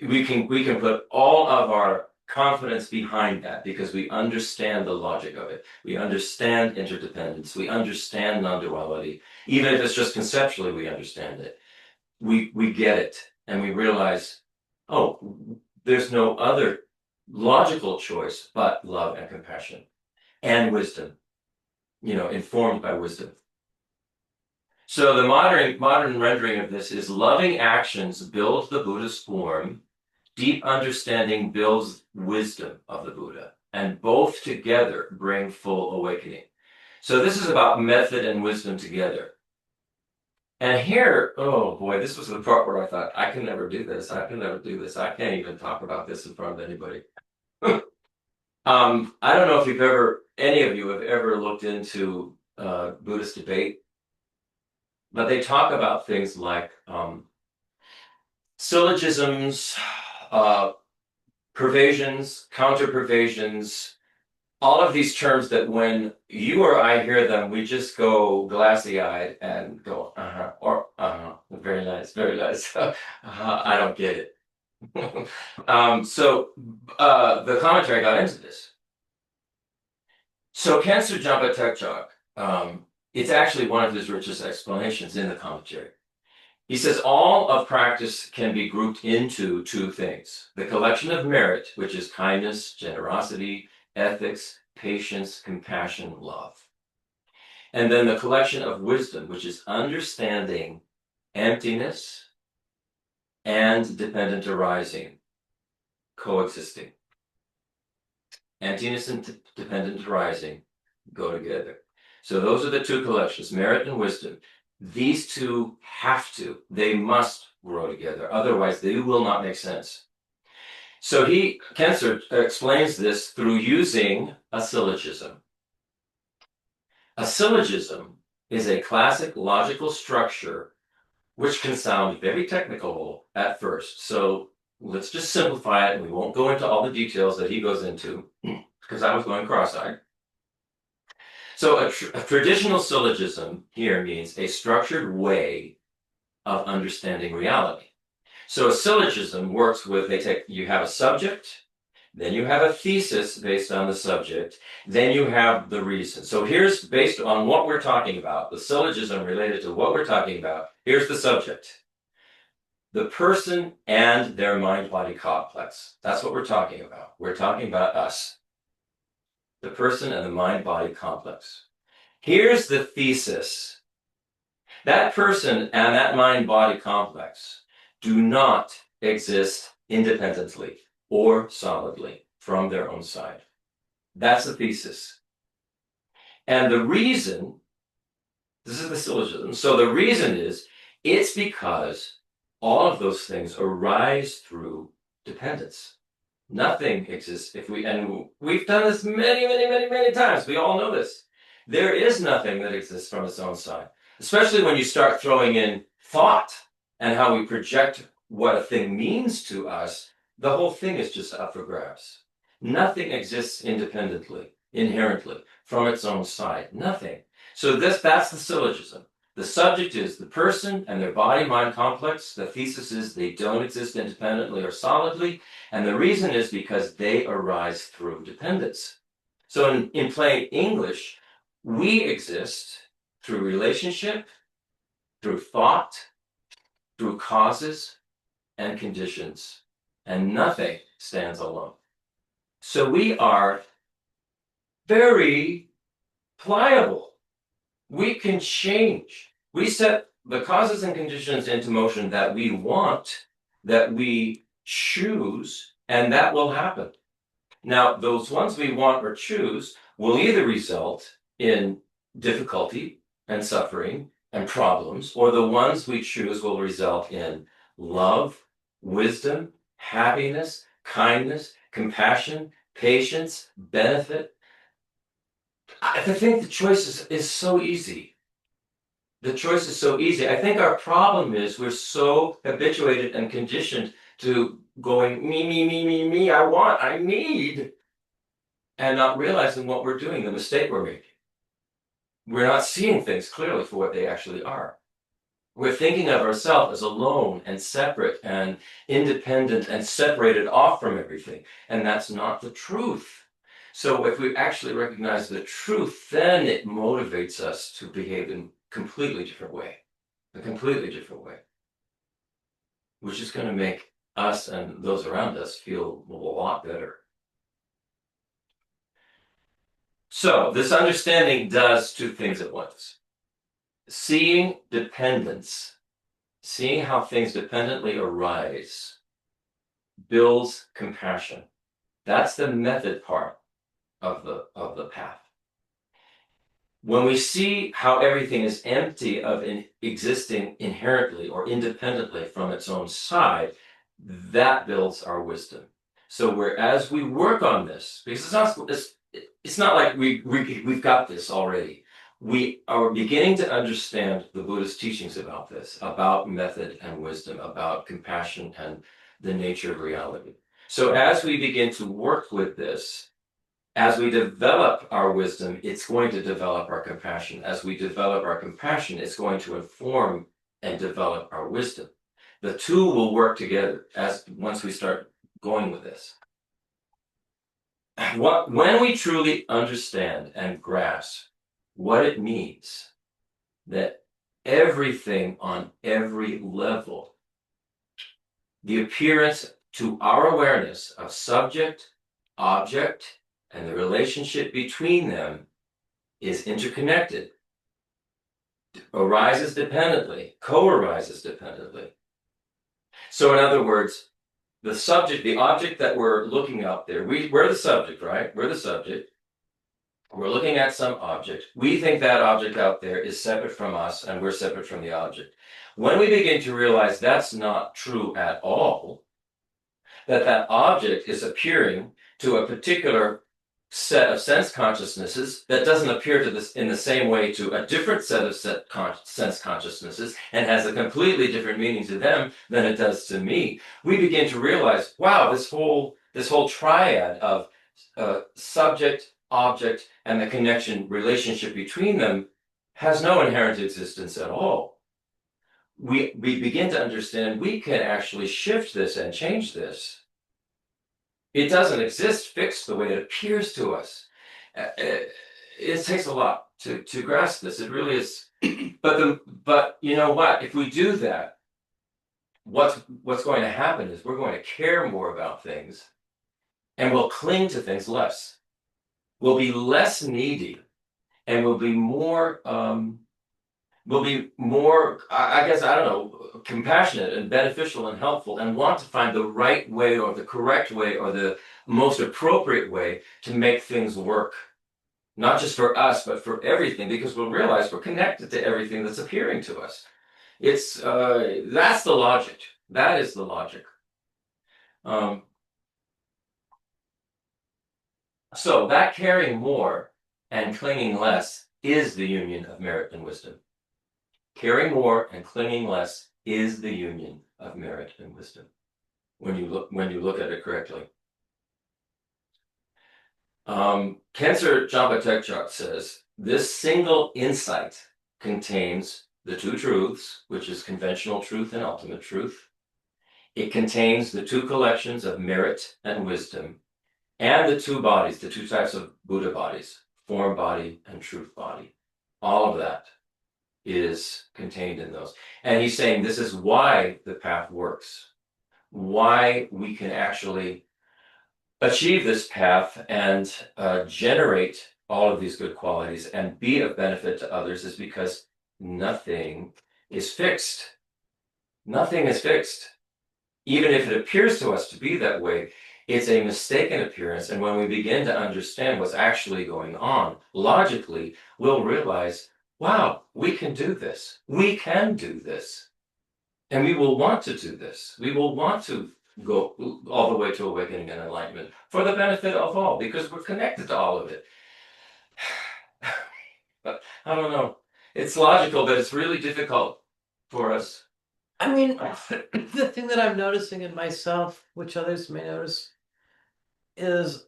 We can put all of our confidence behind that because we understand the logic of it. We understand interdependence. We understand non-duality. Even if it's just conceptually, we understand it. We get it, and we realize, oh, there's no other logical choice but love and compassion and wisdom, informed by wisdom. So the modern rendering of this is loving actions build the Buddha's form, deep understanding builds wisdom of the Buddha, and both together bring full awakening. So this is about method and wisdom together. And here, oh boy, this was the part where I thought, I can never do this. I can never do this. I can't even talk about this in front of anybody. I don't know if any of you have ever looked into Buddhist debate, but they talk about things like syllogisms, uh, pervasions, counter-pervasions, all of these terms that when you or I hear them, we just go glassy-eyed and go, or very nice, very nice. I don't get it. So the commentary got into this. So Cancer Jampa Tekchok, it's actually one of his richest explanations in the commentary. He says all of practice can be grouped into two things: the collection of merit, which is kindness, generosity, ethics, patience, compassion, love. And then the collection of wisdom, which is understanding, emptiness, and dependent arising, coexisting. Emptiness and dependent arising go together. So those are the two collections, merit and wisdom. These two they must grow together. Otherwise, they will not make sense. So Cancer explains this through using a syllogism. A syllogism is a classic logical structure which can sound very technical at first. So let's just simplify it, and we won't go into all the details that he goes into, because I was going cross-eyed. So a traditional syllogism here means a structured way of understanding reality. So a syllogism works with, you have a subject, then you have a thesis based on the subject, then you have the reason. So here's, based on what we're talking about, the syllogism related to what we're talking about, here's the subject: the person and their mind-body complex. That's what we're talking about. We're talking about us. The person and the mind-body complex. Here's the thesis. That person and that mind-body complex do not exist independently or solidly from their own side. That's the thesis. And the reason, this is the syllogism. So the reason is, it's because all of those things arise through dependence. Nothing exists and we've done this many, many, many, many times. We all know this. There is nothing that exists from its own side, especially when you start throwing in thought and how we project what a thing means to us. The whole thing is just up for grabs. Nothing exists independently, inherently, from its own side. Nothing. So that's the syllogism. The subject is the person and their body-mind complex. The thesis is they don't exist independently or solidly. And the reason is because they arise through dependence. So in plain English, we exist through relationship, through thought, through causes and conditions, and nothing stands alone. So we are very pliable. We can change. We set the causes and conditions into motion that we want, that we choose, and that will happen. Now, those ones we want or choose will either result in difficulty and suffering and problems, or the ones we choose will result in love, wisdom, happiness, kindness, compassion, patience, benefit. I think the choice is so easy. The choice is so easy. I think our problem is we're so habituated and conditioned to going, me, I want, I need, and not realizing what we're doing, the mistake we're making. We're not seeing things clearly for what they actually are. We're thinking of ourselves as alone and separate and independent and separated off from everything. And that's not the truth. So if we actually recognize the truth, then it motivates us to behave in a completely different way, which is going to make us and those around us feel a lot better. So this understanding does two things at once. Seeing dependence, seeing how things dependently arise, builds compassion. That's the method part of the path. When we see how everything is empty of existing inherently or independently from its own side, that builds our wisdom. So as we work on this, because it's not like we've got this already. We are beginning to understand the Buddhist teachings about this, about method and wisdom, about compassion and the nature of reality. So as we begin to work with this, as we develop our wisdom, it's going to develop our compassion. As we develop our compassion, it's going to inform and develop our wisdom. The two will work together once we start going with this. When we truly understand and grasp what it means that everything on every level, the appearance to our awareness of subject, object, and the relationship between them is interconnected, arises dependently, co-arises dependently. So in other words, the subject, the object that we're looking out there, we're the subject, right? We're the subject. We're looking at some object. We think that object out there is separate from us and we're separate from the object. When we begin to realize that's not true at all, that object is appearing to a particular set of sense consciousnesses that doesn't appear to this in the same way to a different set of sense consciousnesses and has a completely different meaning to them than it does to me, we begin to realize, wow, this whole triad of subject, object, and the connection relationship between them has no inherent existence at all. We begin to understand we can actually shift this and change this. It doesn't exist fixed the way it appears to us. It takes a lot to grasp this. It really is. But you know what? If we do that, what's going to happen is we're going to care more about things, and we'll cling to things less. We'll be less needy, and we'll be more. I guess, I don't know, compassionate and beneficial and helpful, and want to find the right way or the correct way or the most appropriate way to make things work. Not just for us, but for everything, because we'll realize we're connected to everything that's appearing to us. That's the logic. That is the logic. So that caring more and clinging less is the union of merit and wisdom. Caring more and clinging less is the union of merit and wisdom when you look at it correctly. Khenser Jampa says, this single insight contains the two truths, which is conventional truth and ultimate truth. It contains the two collections of merit and wisdom, and the two bodies, the two types of Buddha bodies, form body and truth body. All of that is contained in those. And he's saying this is why the path works, why we can actually achieve this path and generate all of these good qualities and be of benefit to others, is because nothing is fixed. Nothing is fixed. Even if it appears to us to be that way, it's a mistaken appearance. And when we begin to understand what's actually going on, logically, we'll realize, wow, we can do this. We can do this. And we will want to do this. We will want to go all the way to awakening and enlightenment for the benefit of all, because we're connected to all of it. But I don't know. It's logical, but it's really difficult for us. I mean, the thing that I'm noticing in myself, which others may notice, is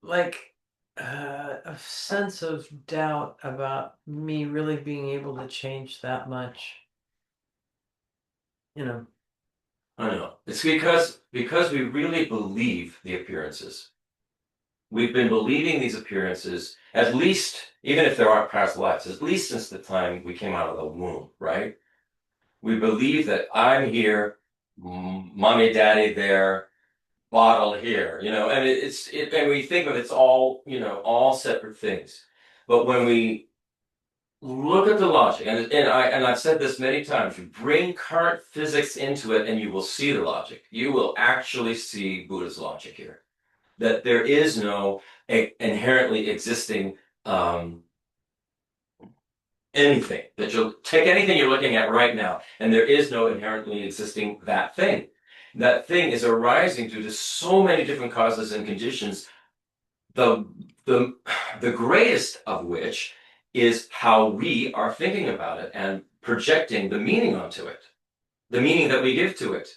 like a sense of doubt about me really being able to change that much. You know. I know. It's because we really believe the appearances. We've been believing these appearances, at least, even if there aren't past lives, at least since the time we came out of the womb, right? We believe that I'm here, mommy, daddy there, bottle here, and and we think of it's all, all separate things. But when we look at the logic, and I've said this many times, you bring current physics into it and you will see the logic. You will actually see Buddha's logic here. That there is no inherently existing anything, that you'll take anything you're looking at right now, and there is no inherently existing that thing. That thing is arising due to so many different causes and conditions, the greatest of which is how we are thinking about it and projecting the meaning onto it, the meaning that we give to it.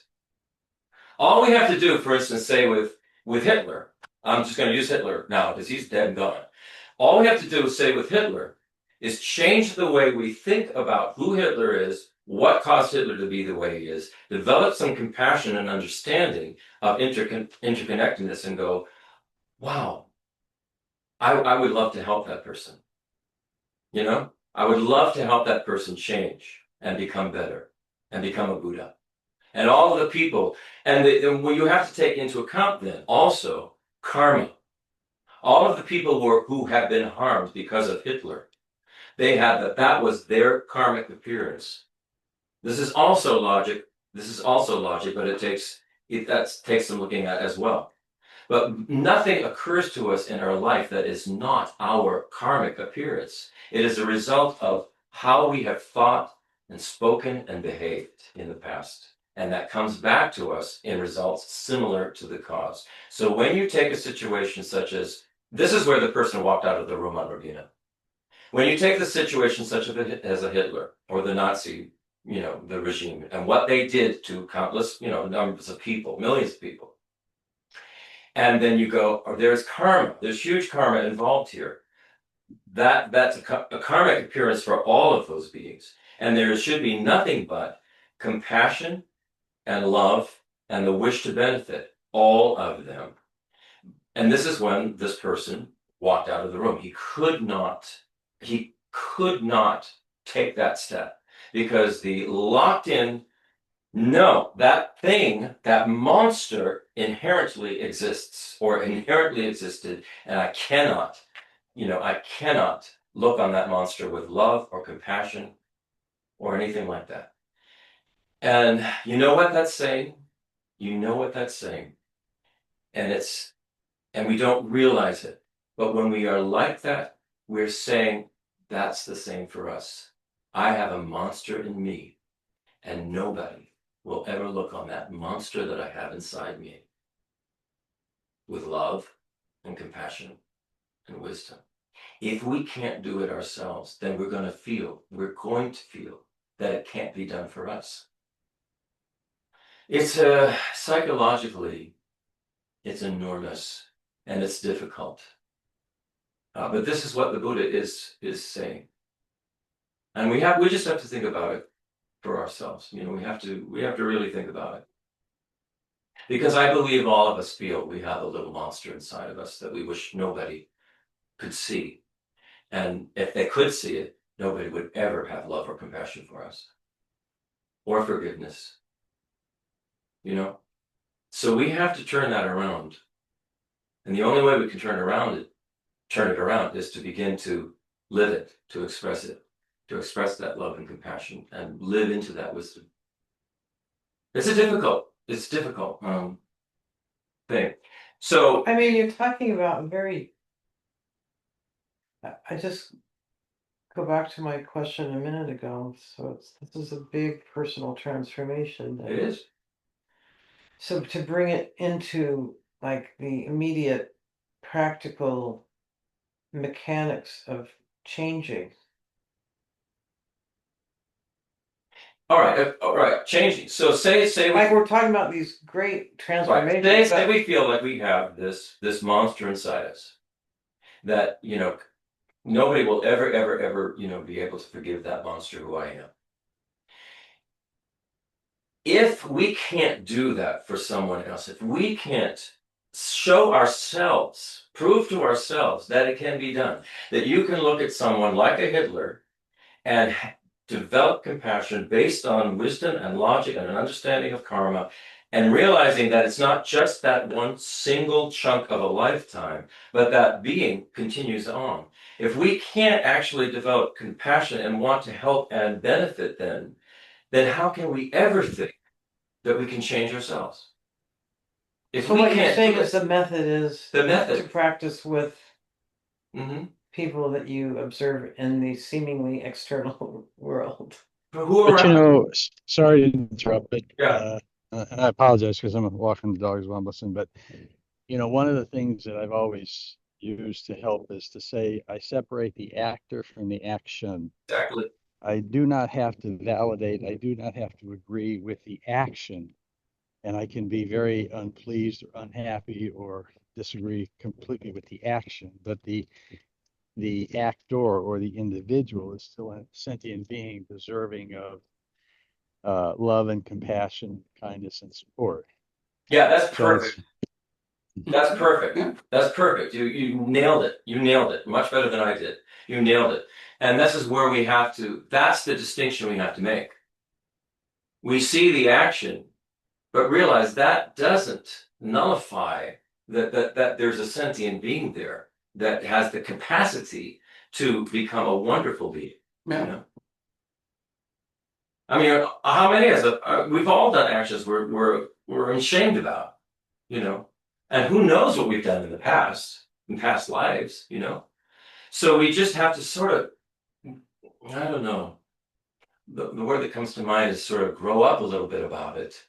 All we have to do, for instance, say with Hitler, I'm just going to use Hitler now because he's dead and gone. All we have to do is say with Hitler is change the way we think about who Hitler is, what caused Hitler to be the way he is, develop some compassion and understanding of interconnectedness, and go, wow, I would love to help that person. You know, I would love to help that person change and become better and become a Buddha. And all of the people, and well, you have to take into account then also karma. All of the people who have been harmed because of Hitler, they had that was their karmic appearance. This is also logic. But it takes some looking at as well. But nothing occurs to us in our life that is not our karmic appearance. It is a result of how we have thought and spoken and behaved in the past. And that comes back to us in results similar to the cause. So when you take a situation such as, this is where the person walked out of the room on Rabina. When you take the situation such as a Hitler or the Nazi, the regime, and what they did to countless, numbers of people, millions of people, and then you go, or there's karma, there's huge karma involved here. That's a karmic appearance for all of those beings. And there should be nothing but compassion and love and the wish to benefit all of them. And this is when this person walked out of the room. He could not take that step because the locked in, no, that thing, that monster inherently exists or inherently existed, and I cannot look on that monster with love or compassion or anything like that. And you know what that's saying? And we don't realize it. But when we are like that, we're saying that's the same for us. I have a monster in me, and nobody will ever look on that monster that I have inside me with love and compassion and wisdom. If we can't do it ourselves, then we're going to feel that it can't be done for us. It's psychologically, it's enormous and it's difficult. But this is what the Buddha is saying, and we just have to think about it for ourselves. We have to really think about it, because I believe all of us feel we have a little monster inside of us that we wish nobody could see, and if they could see it, nobody would ever have love or compassion for us or forgiveness. So we have to turn that around, and the only way we can turn it around is to begin to live it, to express that love and compassion, and live into that wisdom. It's difficult thing. So I mean, you're talking about I just go back to my question a minute ago. So this is a big personal transformation. It is. So to bring it into like the immediate practical mechanics of changing. All right, changing. So say like we're talking about these great transformations. Right. Say we feel like we have this monster inside us that nobody will ever be able to forgive that monster who I am. If we can't do that for someone else, if we can't show ourselves, prove to ourselves that it can be done, that you can look at someone like a Hitler and develop compassion based on wisdom and logic and an understanding of karma, and realizing that it's not just that one single chunk of a lifetime, but that being continues on. If we can't actually develop compassion and want to help and benefit then how can we ever think that we can change ourselves? If so we what can't you're saying is the method to practice with people that you observe in the seemingly external world? Who But around? sorry to interrupt, but Yeah, and I apologize because I'm walking the dogs while I'm listening. But one of the things that I've always used to help is to say I separate the actor from the action. exactly. I do not have to validate. I do not have to agree with the action, and I can be very unpleased or unhappy or disagree completely with the action. But the actor or the individual is still a sentient being deserving of love and compassion, kindness and support. Yeah, that's So it's perfect. That's perfect. Yeah. That's perfect. You nailed it. You nailed it much better than I did. You nailed it. And this is where we have to, that's the distinction we have to make. We see the action, but realize that doesn't nullify that there's a sentient being there that has the capacity to become a wonderful being. Yeah. You know? I mean, how many of us, we've all done actions we're ashamed about, and who knows what we've done in past lives, So we just have to sort of, I don't know, the word that comes to mind is sort of grow up a little bit about it,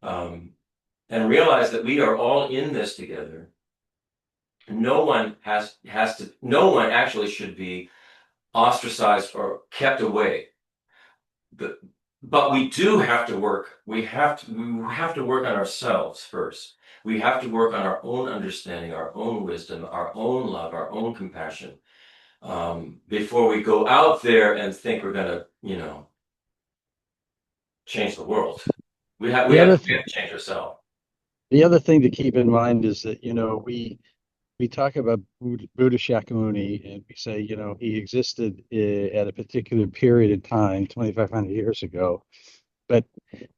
and realize that we are all in this together. No one no one actually should be ostracized or kept away. But we do have to work. We have to work on ourselves first. We have to work on our own understanding, our own wisdom, our own love, our own compassion, before we go out there and think we're going to, change the world. We have to change ourselves. the other thing to keep in mind is that we talk about Buddha Shakyamuni and we say he existed at a particular period of time 2,500 years ago, but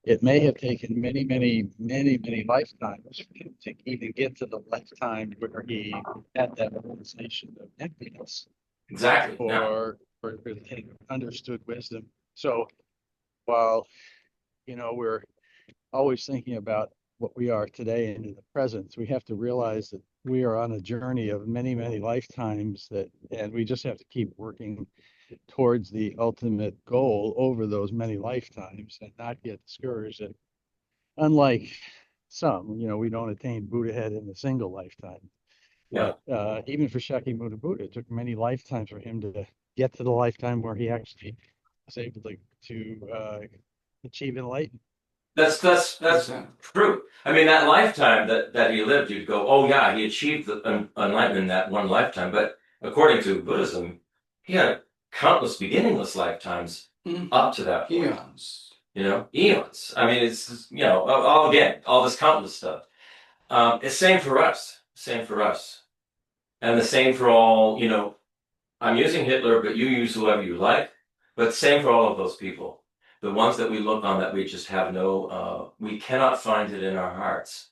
it may have taken many, many, many, many lifetimes for him to even get to the lifetime where he had that realization of emptiness Exactly. or he understood wisdom. So while we're always thinking about what we are today and in the present, we have to realize that we are on a journey of many, many lifetimes and we just have to keep working towards the ultimate goal over those many lifetimes and not get discouraged. And unlike some, we don't attain Buddhahood in a single lifetime. Yeah. But even for Shakyamuni Buddha, it took many lifetimes for him to get to the lifetime where he actually was able to achieve enlightenment. That's true. I mean, that lifetime that he lived, you'd go, oh yeah, he achieved the enlightenment in that one lifetime. But according to Buddhism, he had countless beginningless lifetimes up to that point. Eons. Eons. I mean, it's all this countless stuff. It's same for us. Same for us. And the same for all, I'm using Hitler, but you use whoever you like. But same for all of those people. The ones that we look on that we just have we cannot find it in our hearts.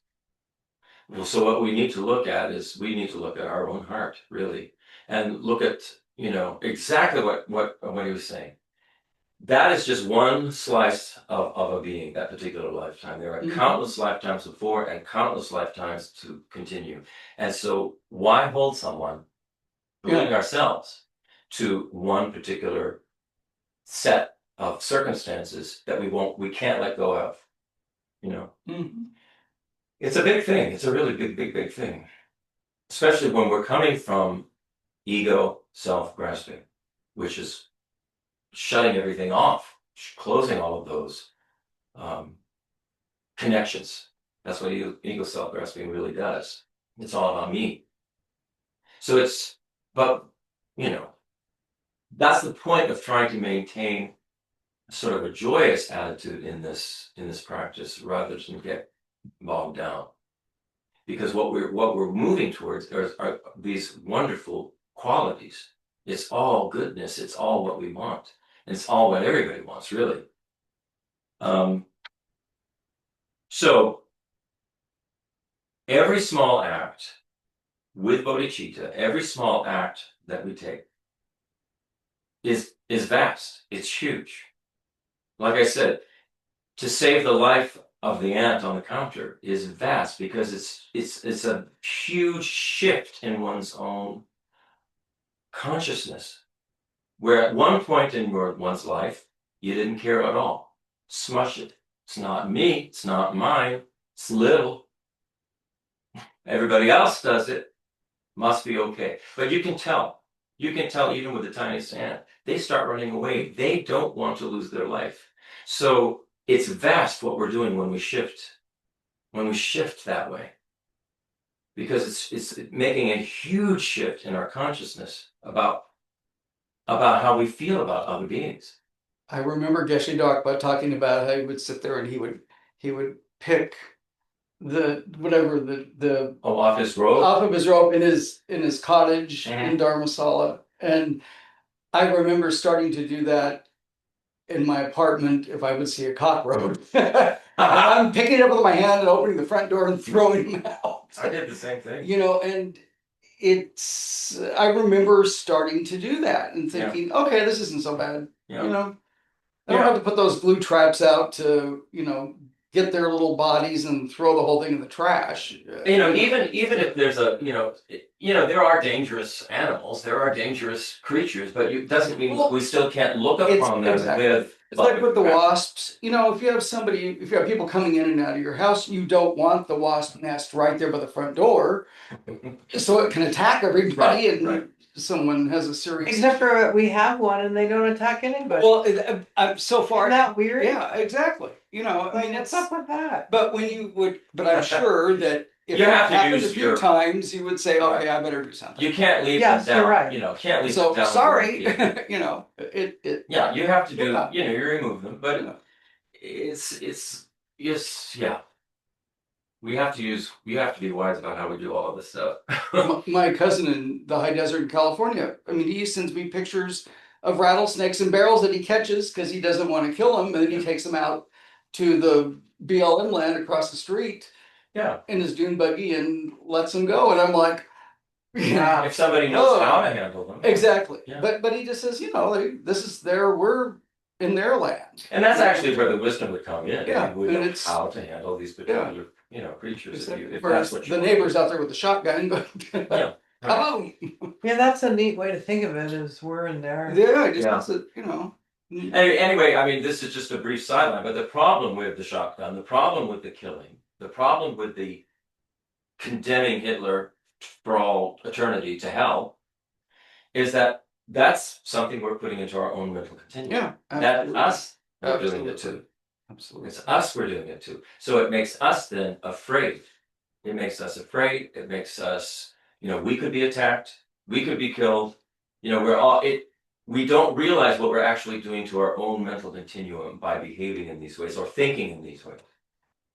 Well, so what we need to look at is we need to look at our own heart, really, and look at, exactly what he was saying. That is just one slice of a being, that particular lifetime. There are countless lifetimes before and countless lifetimes to continue. And so why hold someone, including ourselves, to one particular set of circumstances that we can't let go of, It's a big thing. It's a really big thing, especially when we're coming from ego, self-grasping, which is shutting everything off, closing all of those connections. That's what ego, self-grasping really does. It's all about me. So but that's the point of trying to maintain sort of a joyous attitude in this practice rather than get bogged down, because what we're moving towards are these wonderful qualities. It's all goodness. It's all what we want. It's all what everybody wants, really. So every small act with bodhicitta, every small act that we take is vast. It's huge. Like I said, to save the life of the ant on the counter is vast because it's a huge shift in one's own consciousness, where at one point in one's life, you didn't care at all. Smush it. It's not me. It's not mine. It's little. Everybody else does it. Must be okay. But you can tell. You can tell even with the tiniest ant. They start running away. They don't want to lose their life. So it's vast what we're doing when we shift that way. Because it's making a huge shift in our consciousness about how we feel about other beings. I remember Geshe Dakpa talking about how he would sit there and he would pick the whatever the off his robe? Off of his robe in his cottage Mhm. in Dharmasala. And I remember starting to do that in my apartment if I would see a cockroach. And I'm picking it up with my hand and opening the front door and throwing them out. I did the same thing. You know, and I remember starting to do that and thinking, okay, this isn't so bad. Yeah. You know, I don't have to put those glue traps out to, you know, get their little bodies and throw the whole thing in the trash. You know, even if there's there are dangerous animals, there are dangerous creatures, but it doesn't mean we still can't look upon them with. It's like with the wasps. You know, if you have people coming in and out of your house, you don't want the wasp nest right there by the front door, so it can attack everybody and someone has a serious. Except for we have one and they don't attack anybody. Well, so far. Isn't that weird? Yeah, exactly. You know, I mean, what's up with that? But I'm sure that if it happened a few times, you would say, okay, I better do something. You can't leave them down. You're right. You know, can't leave So them down. sorry, you know, it. Yeah, you have to do. You know, you remove them, but it's yeah. We have to be wise about how we do all of this stuff. My cousin in the high desert in California, I mean, he sends me pictures of rattlesnakes and barrels that he catches because he doesn't want to kill them, and then he takes them out to the BLM land across the street. Yeah. In his dune buggy and lets them go, and I'm like, yeah. If somebody knows how to handle them. Exactly. Yeah. But he just says, you know, we're in their land. And that's actually where the wisdom would come in. Yeah. We know how to handle these particular, creatures. If that's what the neighbors out there with the shotgun, but yeah. come on. Yeah, that's a neat way to think of it, is we're in there. Yeah, just you know. Anyway, I mean, this is just a brief sideline, but the problem with the shotgun, the problem with the killing, the problem with the condemning Hitler for all eternity to hell is that that's something we're putting into our own mental continuum. Yeah, that's us doing it too. Absolutely. It's us we're doing it too. So it makes us then afraid. It makes us afraid. It makes us, we could be attacked. We could be killed. We don't realize what we're actually doing to our own mental continuum by behaving in these ways or thinking in these ways.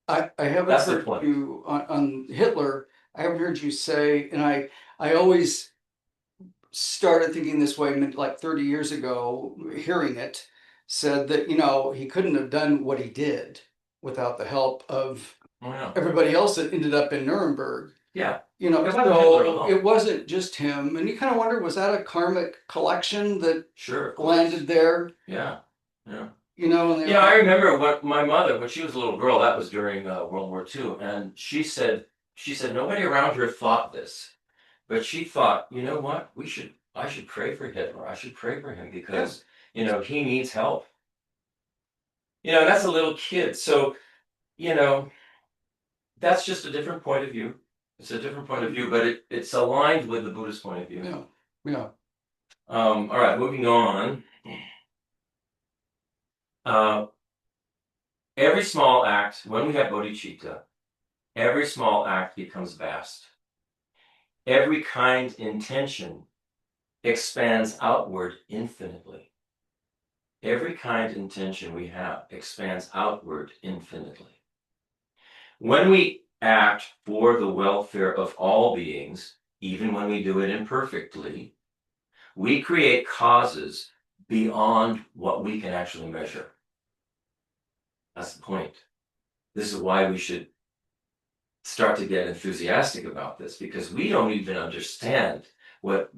I haven't heard you on Hitler. I haven't heard you say, and I always started thinking this way like 30 years ago, hearing it, said that, he couldn't have done what he did without the help of everybody else that ended up in Nuremberg. Yeah. It wasn't just him. And you kind of wonder, was that a karmic collection that landed there? Yeah. Yeah. I remember what my mother, when she was a little girl, that was during World War II, and she said nobody around her thought this, but she thought, you know what, I should pray for Hitler. I should pray for him because he needs help. That's a little kid, so that's just a different point of view. It's a different point of view, but it's aligned with the Buddhist point of view. Yeah. All right, moving on. Every small act, when we have bodhichitta, every small act becomes vast. Every kind intention expands outward infinitely. Every kind intention we have expands outward infinitely. When we act for the welfare of all beings, even when we do it imperfectly, we create causes beyond what we can actually measure. That's the point. This is why we should start to get enthusiastic about this, because we don't even understand what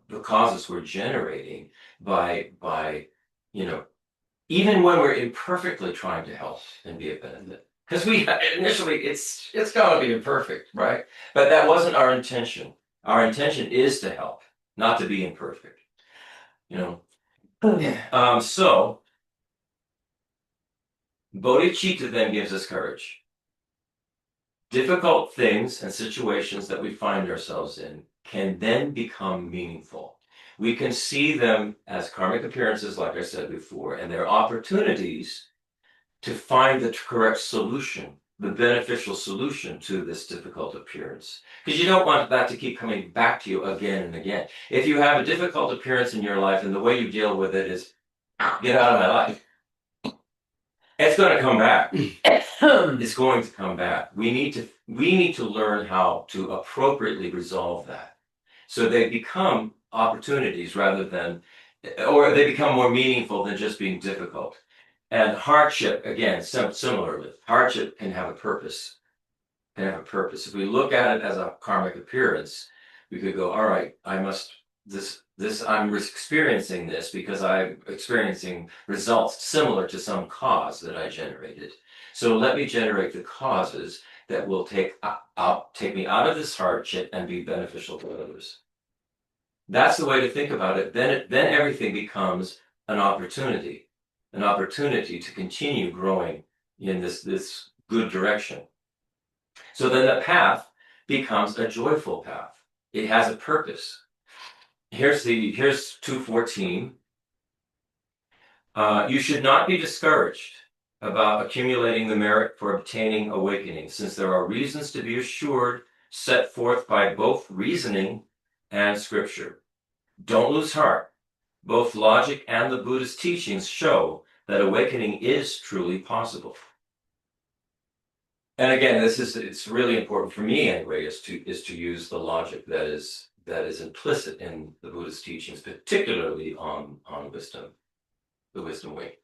the causes we're generating by even when we're imperfectly trying to help and be a benefit. Because initially it's going to be imperfect, right? But that wasn't our intention. Our intention is to help. not to be imperfect. So bodhicitta then gives us courage. Difficult things and situations that we find ourselves in can then become meaningful. We can see them as karmic appearances, like I said before, and they're opportunities to find the correct solution, the beneficial solution to this difficult appearance. Because you don't want that to keep coming back to you again and again. If you have a difficult appearance in your life and the way you deal with it is, get out of my life, it's going to come back. It's going to come back. We need to learn how to appropriately resolve that. So they become opportunities rather than, or they become more meaningful than just being difficult. And hardship, again, similarly, hardship can have a purpose. If we look at it as a karmic appearance, we could go, all right, I'm experiencing this because I'm experiencing results similar to some cause that I generated. So let me generate the causes that will take me out of this hardship and be beneficial to others. That's the way to think about it. Then everything becomes an opportunity to continue growing in this good direction. So then the path becomes a joyful path. It has a purpose. Here's 2:14. You should not be discouraged about accumulating the merit for obtaining awakening, since there are reasons to be assured set forth by both reasoning and scripture. Don't lose heart. Both logic and the Buddhist teachings show that awakening is truly possible. And again, it's really important for me anyway, is to use the logic that is implicit in the Buddhist teachings, particularly on wisdom, the wisdom way.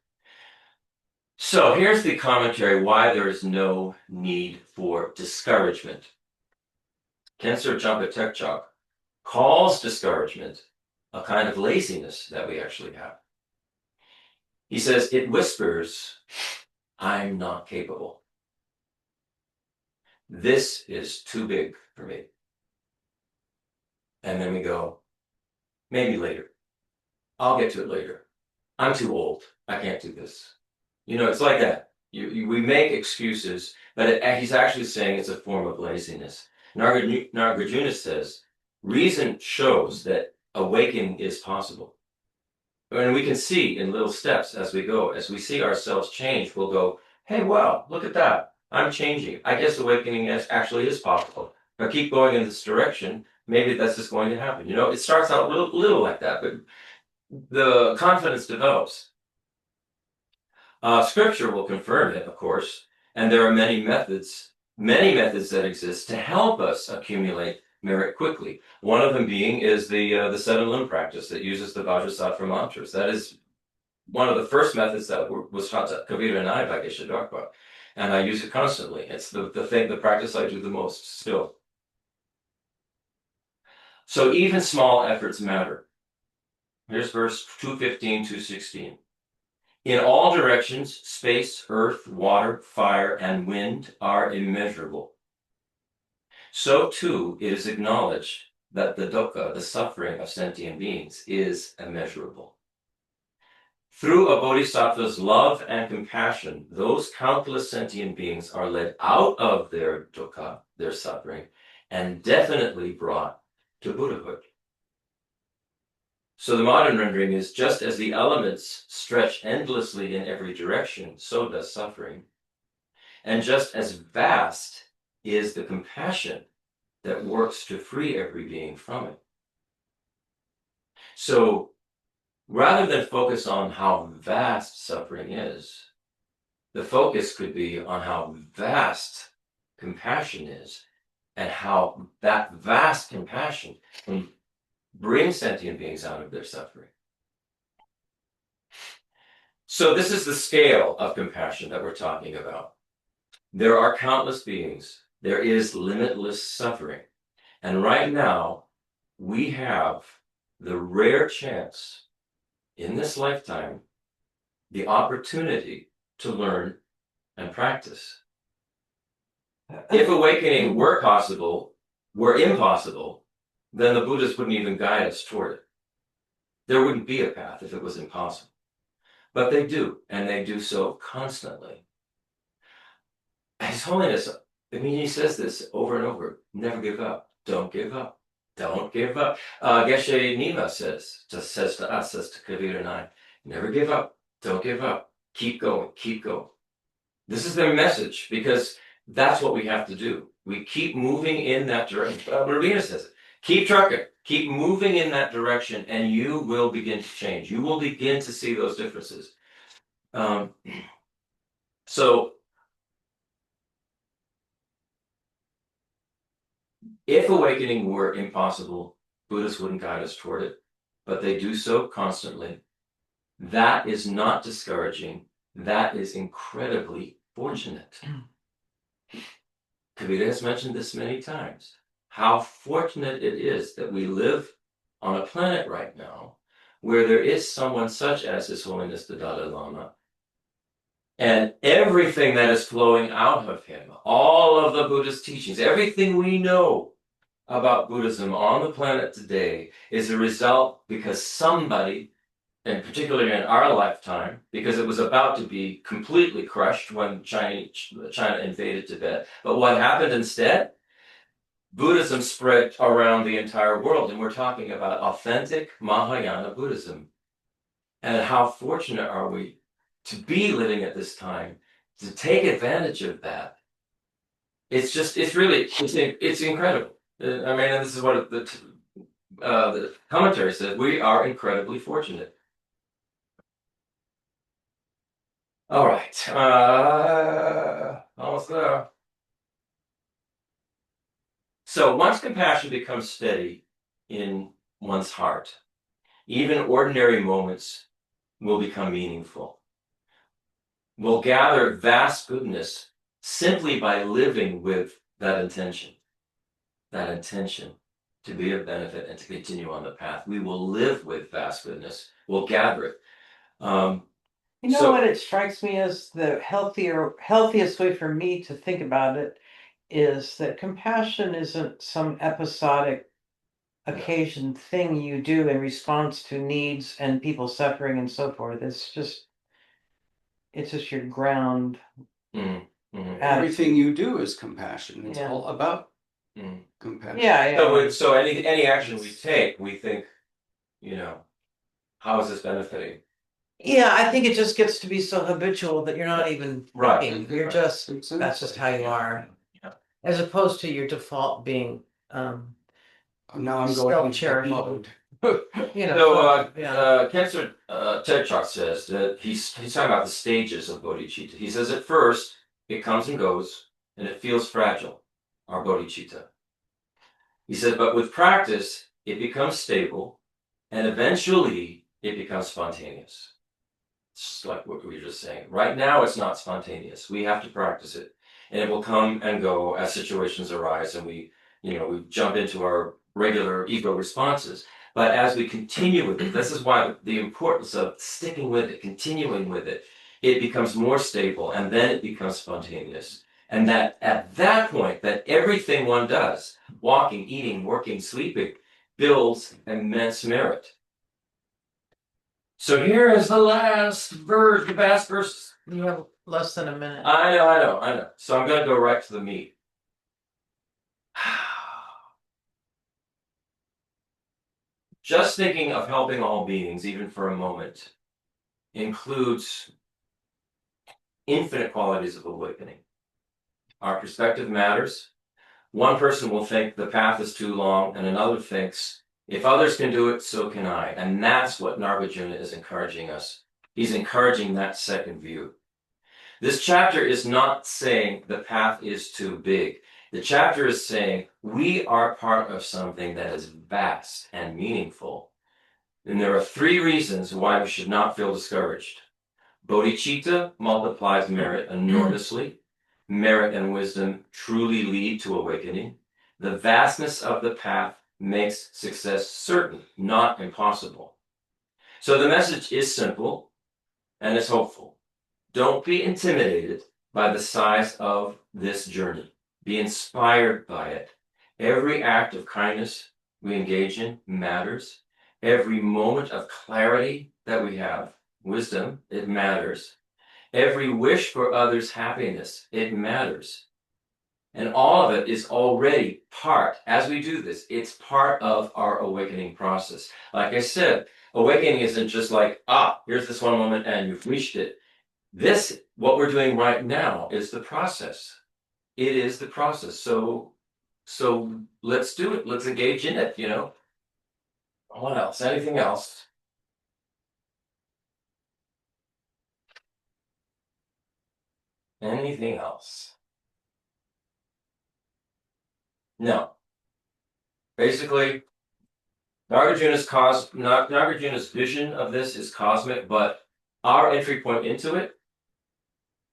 So here's the commentary why there is no need for discouragement. Khensur Jampa Tekchok calls discouragement a kind of laziness that we actually have. He says, it whispers, I'm not capable. This is too big for me. And then we go, maybe later. I'll get to it later. I'm too old. I can't do this. It's like that. We make excuses, but he's actually saying it's a form of laziness. Nagarjuna says, reason shows that awakening is possible. And we can see in little steps as we go, as we see ourselves change, we'll go, hey, wow, look at that. I'm changing. I guess awakening actually is possible. If I keep going in this direction, maybe that's just going to happen. It starts out little like that, but the confidence develops. Scripture will confirm it, of course, and there are many methods that exist to help us accumulate merit quickly. One of them being is the 7 limb practice that uses the bodhisattva mantras. That is one of the first methods that was taught to Kavita and I by Geshe Dorkpa, and I use it constantly. It's the practice I do the most still. So even small efforts matter. Here's verse 2:15, 2:16. In all directions, space, earth, water, fire, and wind are immeasurable. So too, it is acknowledged that the dukkha, the suffering of sentient beings, is immeasurable. Through a bodhisattva's love and compassion, those countless sentient beings are led out of their dukkha, their suffering, and definitely brought to Buddhahood. So the modern rendering is, just as the elements stretch endlessly in every direction, so does suffering. And just as vast is the compassion that works to free every being from it. So rather than focus on how vast suffering is, the focus could be on how vast compassion is, and how that vast compassion can bring sentient beings out of their suffering. So this is the scale of compassion that we're talking about. There are countless beings. There is limitless suffering. And right now, we have the rare chance in this lifetime, the opportunity to learn and practice. If awakening were impossible, then the Buddhists wouldn't even guide us toward it. There wouldn't be a path if it was impossible. But they do, and they do so constantly. His Holiness, I mean, he says this over and over, never give up, don't give up, don't give up. Geshe Nima says to us, says to Kabir and I, never give up, don't give up, keep going, keep going. This is their message, because that's what we have to do. We keep moving in that direction. Rabina says it. Keep trucking, keep moving in that direction, and you will begin to change. You will begin to see those differences. So, if awakening were impossible, Buddhists wouldn't guide us toward it, but they do so constantly. That is not discouraging. That is incredibly fortunate. Kabir has mentioned this many times, how fortunate it is that we live on a planet right now where there is someone such as His Holiness the Dalai Lama, and everything that is flowing out of him, all of the Buddhist teachings, everything we know about Buddhism on the planet today is a result because somebody, and particularly in our lifetime, because it was about to be completely crushed when China invaded Tibet. But what happened instead? Buddhism spread around the entire world, and we're talking about authentic Mahayana Buddhism. And how fortunate are we to be living at this time, to take advantage of that. It's incredible. I mean, and this is what the commentary says, we are incredibly fortunate. All right, almost there. So once compassion becomes steady in one's heart, even ordinary moments will become meaningful. We'll gather vast goodness simply by living with that intention to be of benefit and to continue on the path. We will live with vast goodness. We'll gather it. What it strikes me as the healthiest way for me to think about it is that compassion isn't some episodic occasion thing you do in response to needs and people suffering and so forth. It's just your ground. Everything you do is compassion. It's all about compassion. Yeah. So any action we take, we think, how is this benefiting? Yeah, I think it just gets to be so habitual that you're not even thinking. You're just, that's just how you are. Yeah. As opposed to your default being now I'm going into mode. Cancer Tedchok says that he's talking about the stages of bodhicitta. He says at first it comes and goes and it feels fragile, our bodhicitta. He says, but with practice it becomes stable and eventually it becomes spontaneous. It's like what we were just saying. Right now it's not spontaneous. We have to practice it, and it will come and go as situations arise, and we jump into our regular ego responses. But as we continue with it, this is why the importance of sticking with it, continuing with it, it becomes more stable, and then it becomes spontaneous. And that at that point, that everything one does, walking, eating, working, sleeping, builds immense merit. So here is the last verse, the last verse. You have less than a minute. I know. So I'm going to go right to the meat. Just thinking of helping all beings, even for a moment, includes infinite qualities of awakening. Our perspective matters. One person will think the path is too long, and another thinks, if others can do it, so can I. And that's what Nagarjuna is encouraging us. He's encouraging that second view. This chapter is not saying the path is too big. The chapter is saying we are part of something that is vast and meaningful. And there are 3 reasons why we should not feel discouraged. Bodhicitta multiplies merit enormously. Merit and wisdom truly lead to awakening. The vastness of the path makes success certain, not impossible. So the message is simple and it's hopeful. Don't be intimidated by the size of this journey. Be inspired by it. Every act of kindness, we engage in matters. Every moment of clarity that we have, wisdom, it matters. Every wish for others' happiness, it matters. And all of it is already part, as we do this, it's part of our awakening process. Like I said, awakening isn't just like, here's this one moment and you've reached it. This, what we're doing right now, is the process. It is the process. So let's do it. Let's engage in it, you know. What else? Anything else? Anything else? No. Basically, Nagarjuna's vision of this is cosmic, but our entry point into it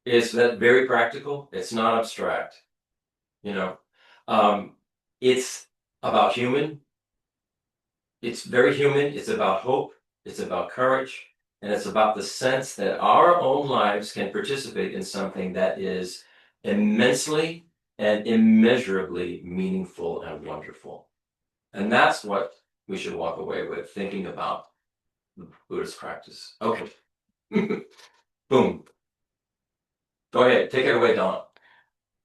is that very practical. It's not abstract. You know, it's about human. It's very human. It's about hope. It's about courage. And it's about the sense that our own lives can participate in something that is immensely and immeasurably meaningful and wonderful. And that's what we should walk away with, thinking about the Buddhist practice. Okay. Boom. Go ahead. Take it away, Don.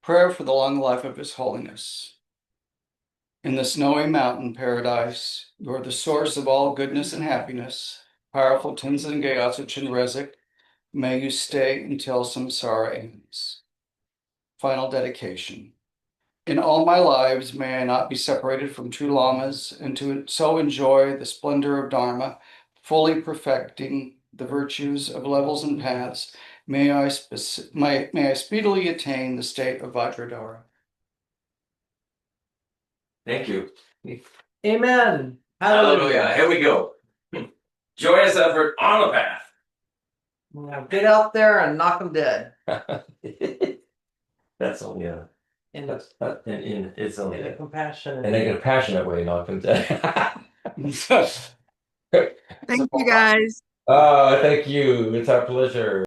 Prayer for the long life of His Holiness. In the snowy mountain paradise, you are the source of all goodness and happiness. Powerful Tenzin Gyatso Chenrezig, may you stay until samsara ends. Final dedication. In all my lives, may I not be separated from true lamas, and to so enjoy the splendor of Dharma, fully perfecting the virtues of levels and paths. May I speedily attain the state of Vajradhara. Thank you. Amen. Hallelujah. Here we go. Joyous effort on the path. Now get out there and knock them dead. That's only it's only In a compassionate. and in a passionate way, knock them dead. Thank you guys. Thank you. It's our pleasure.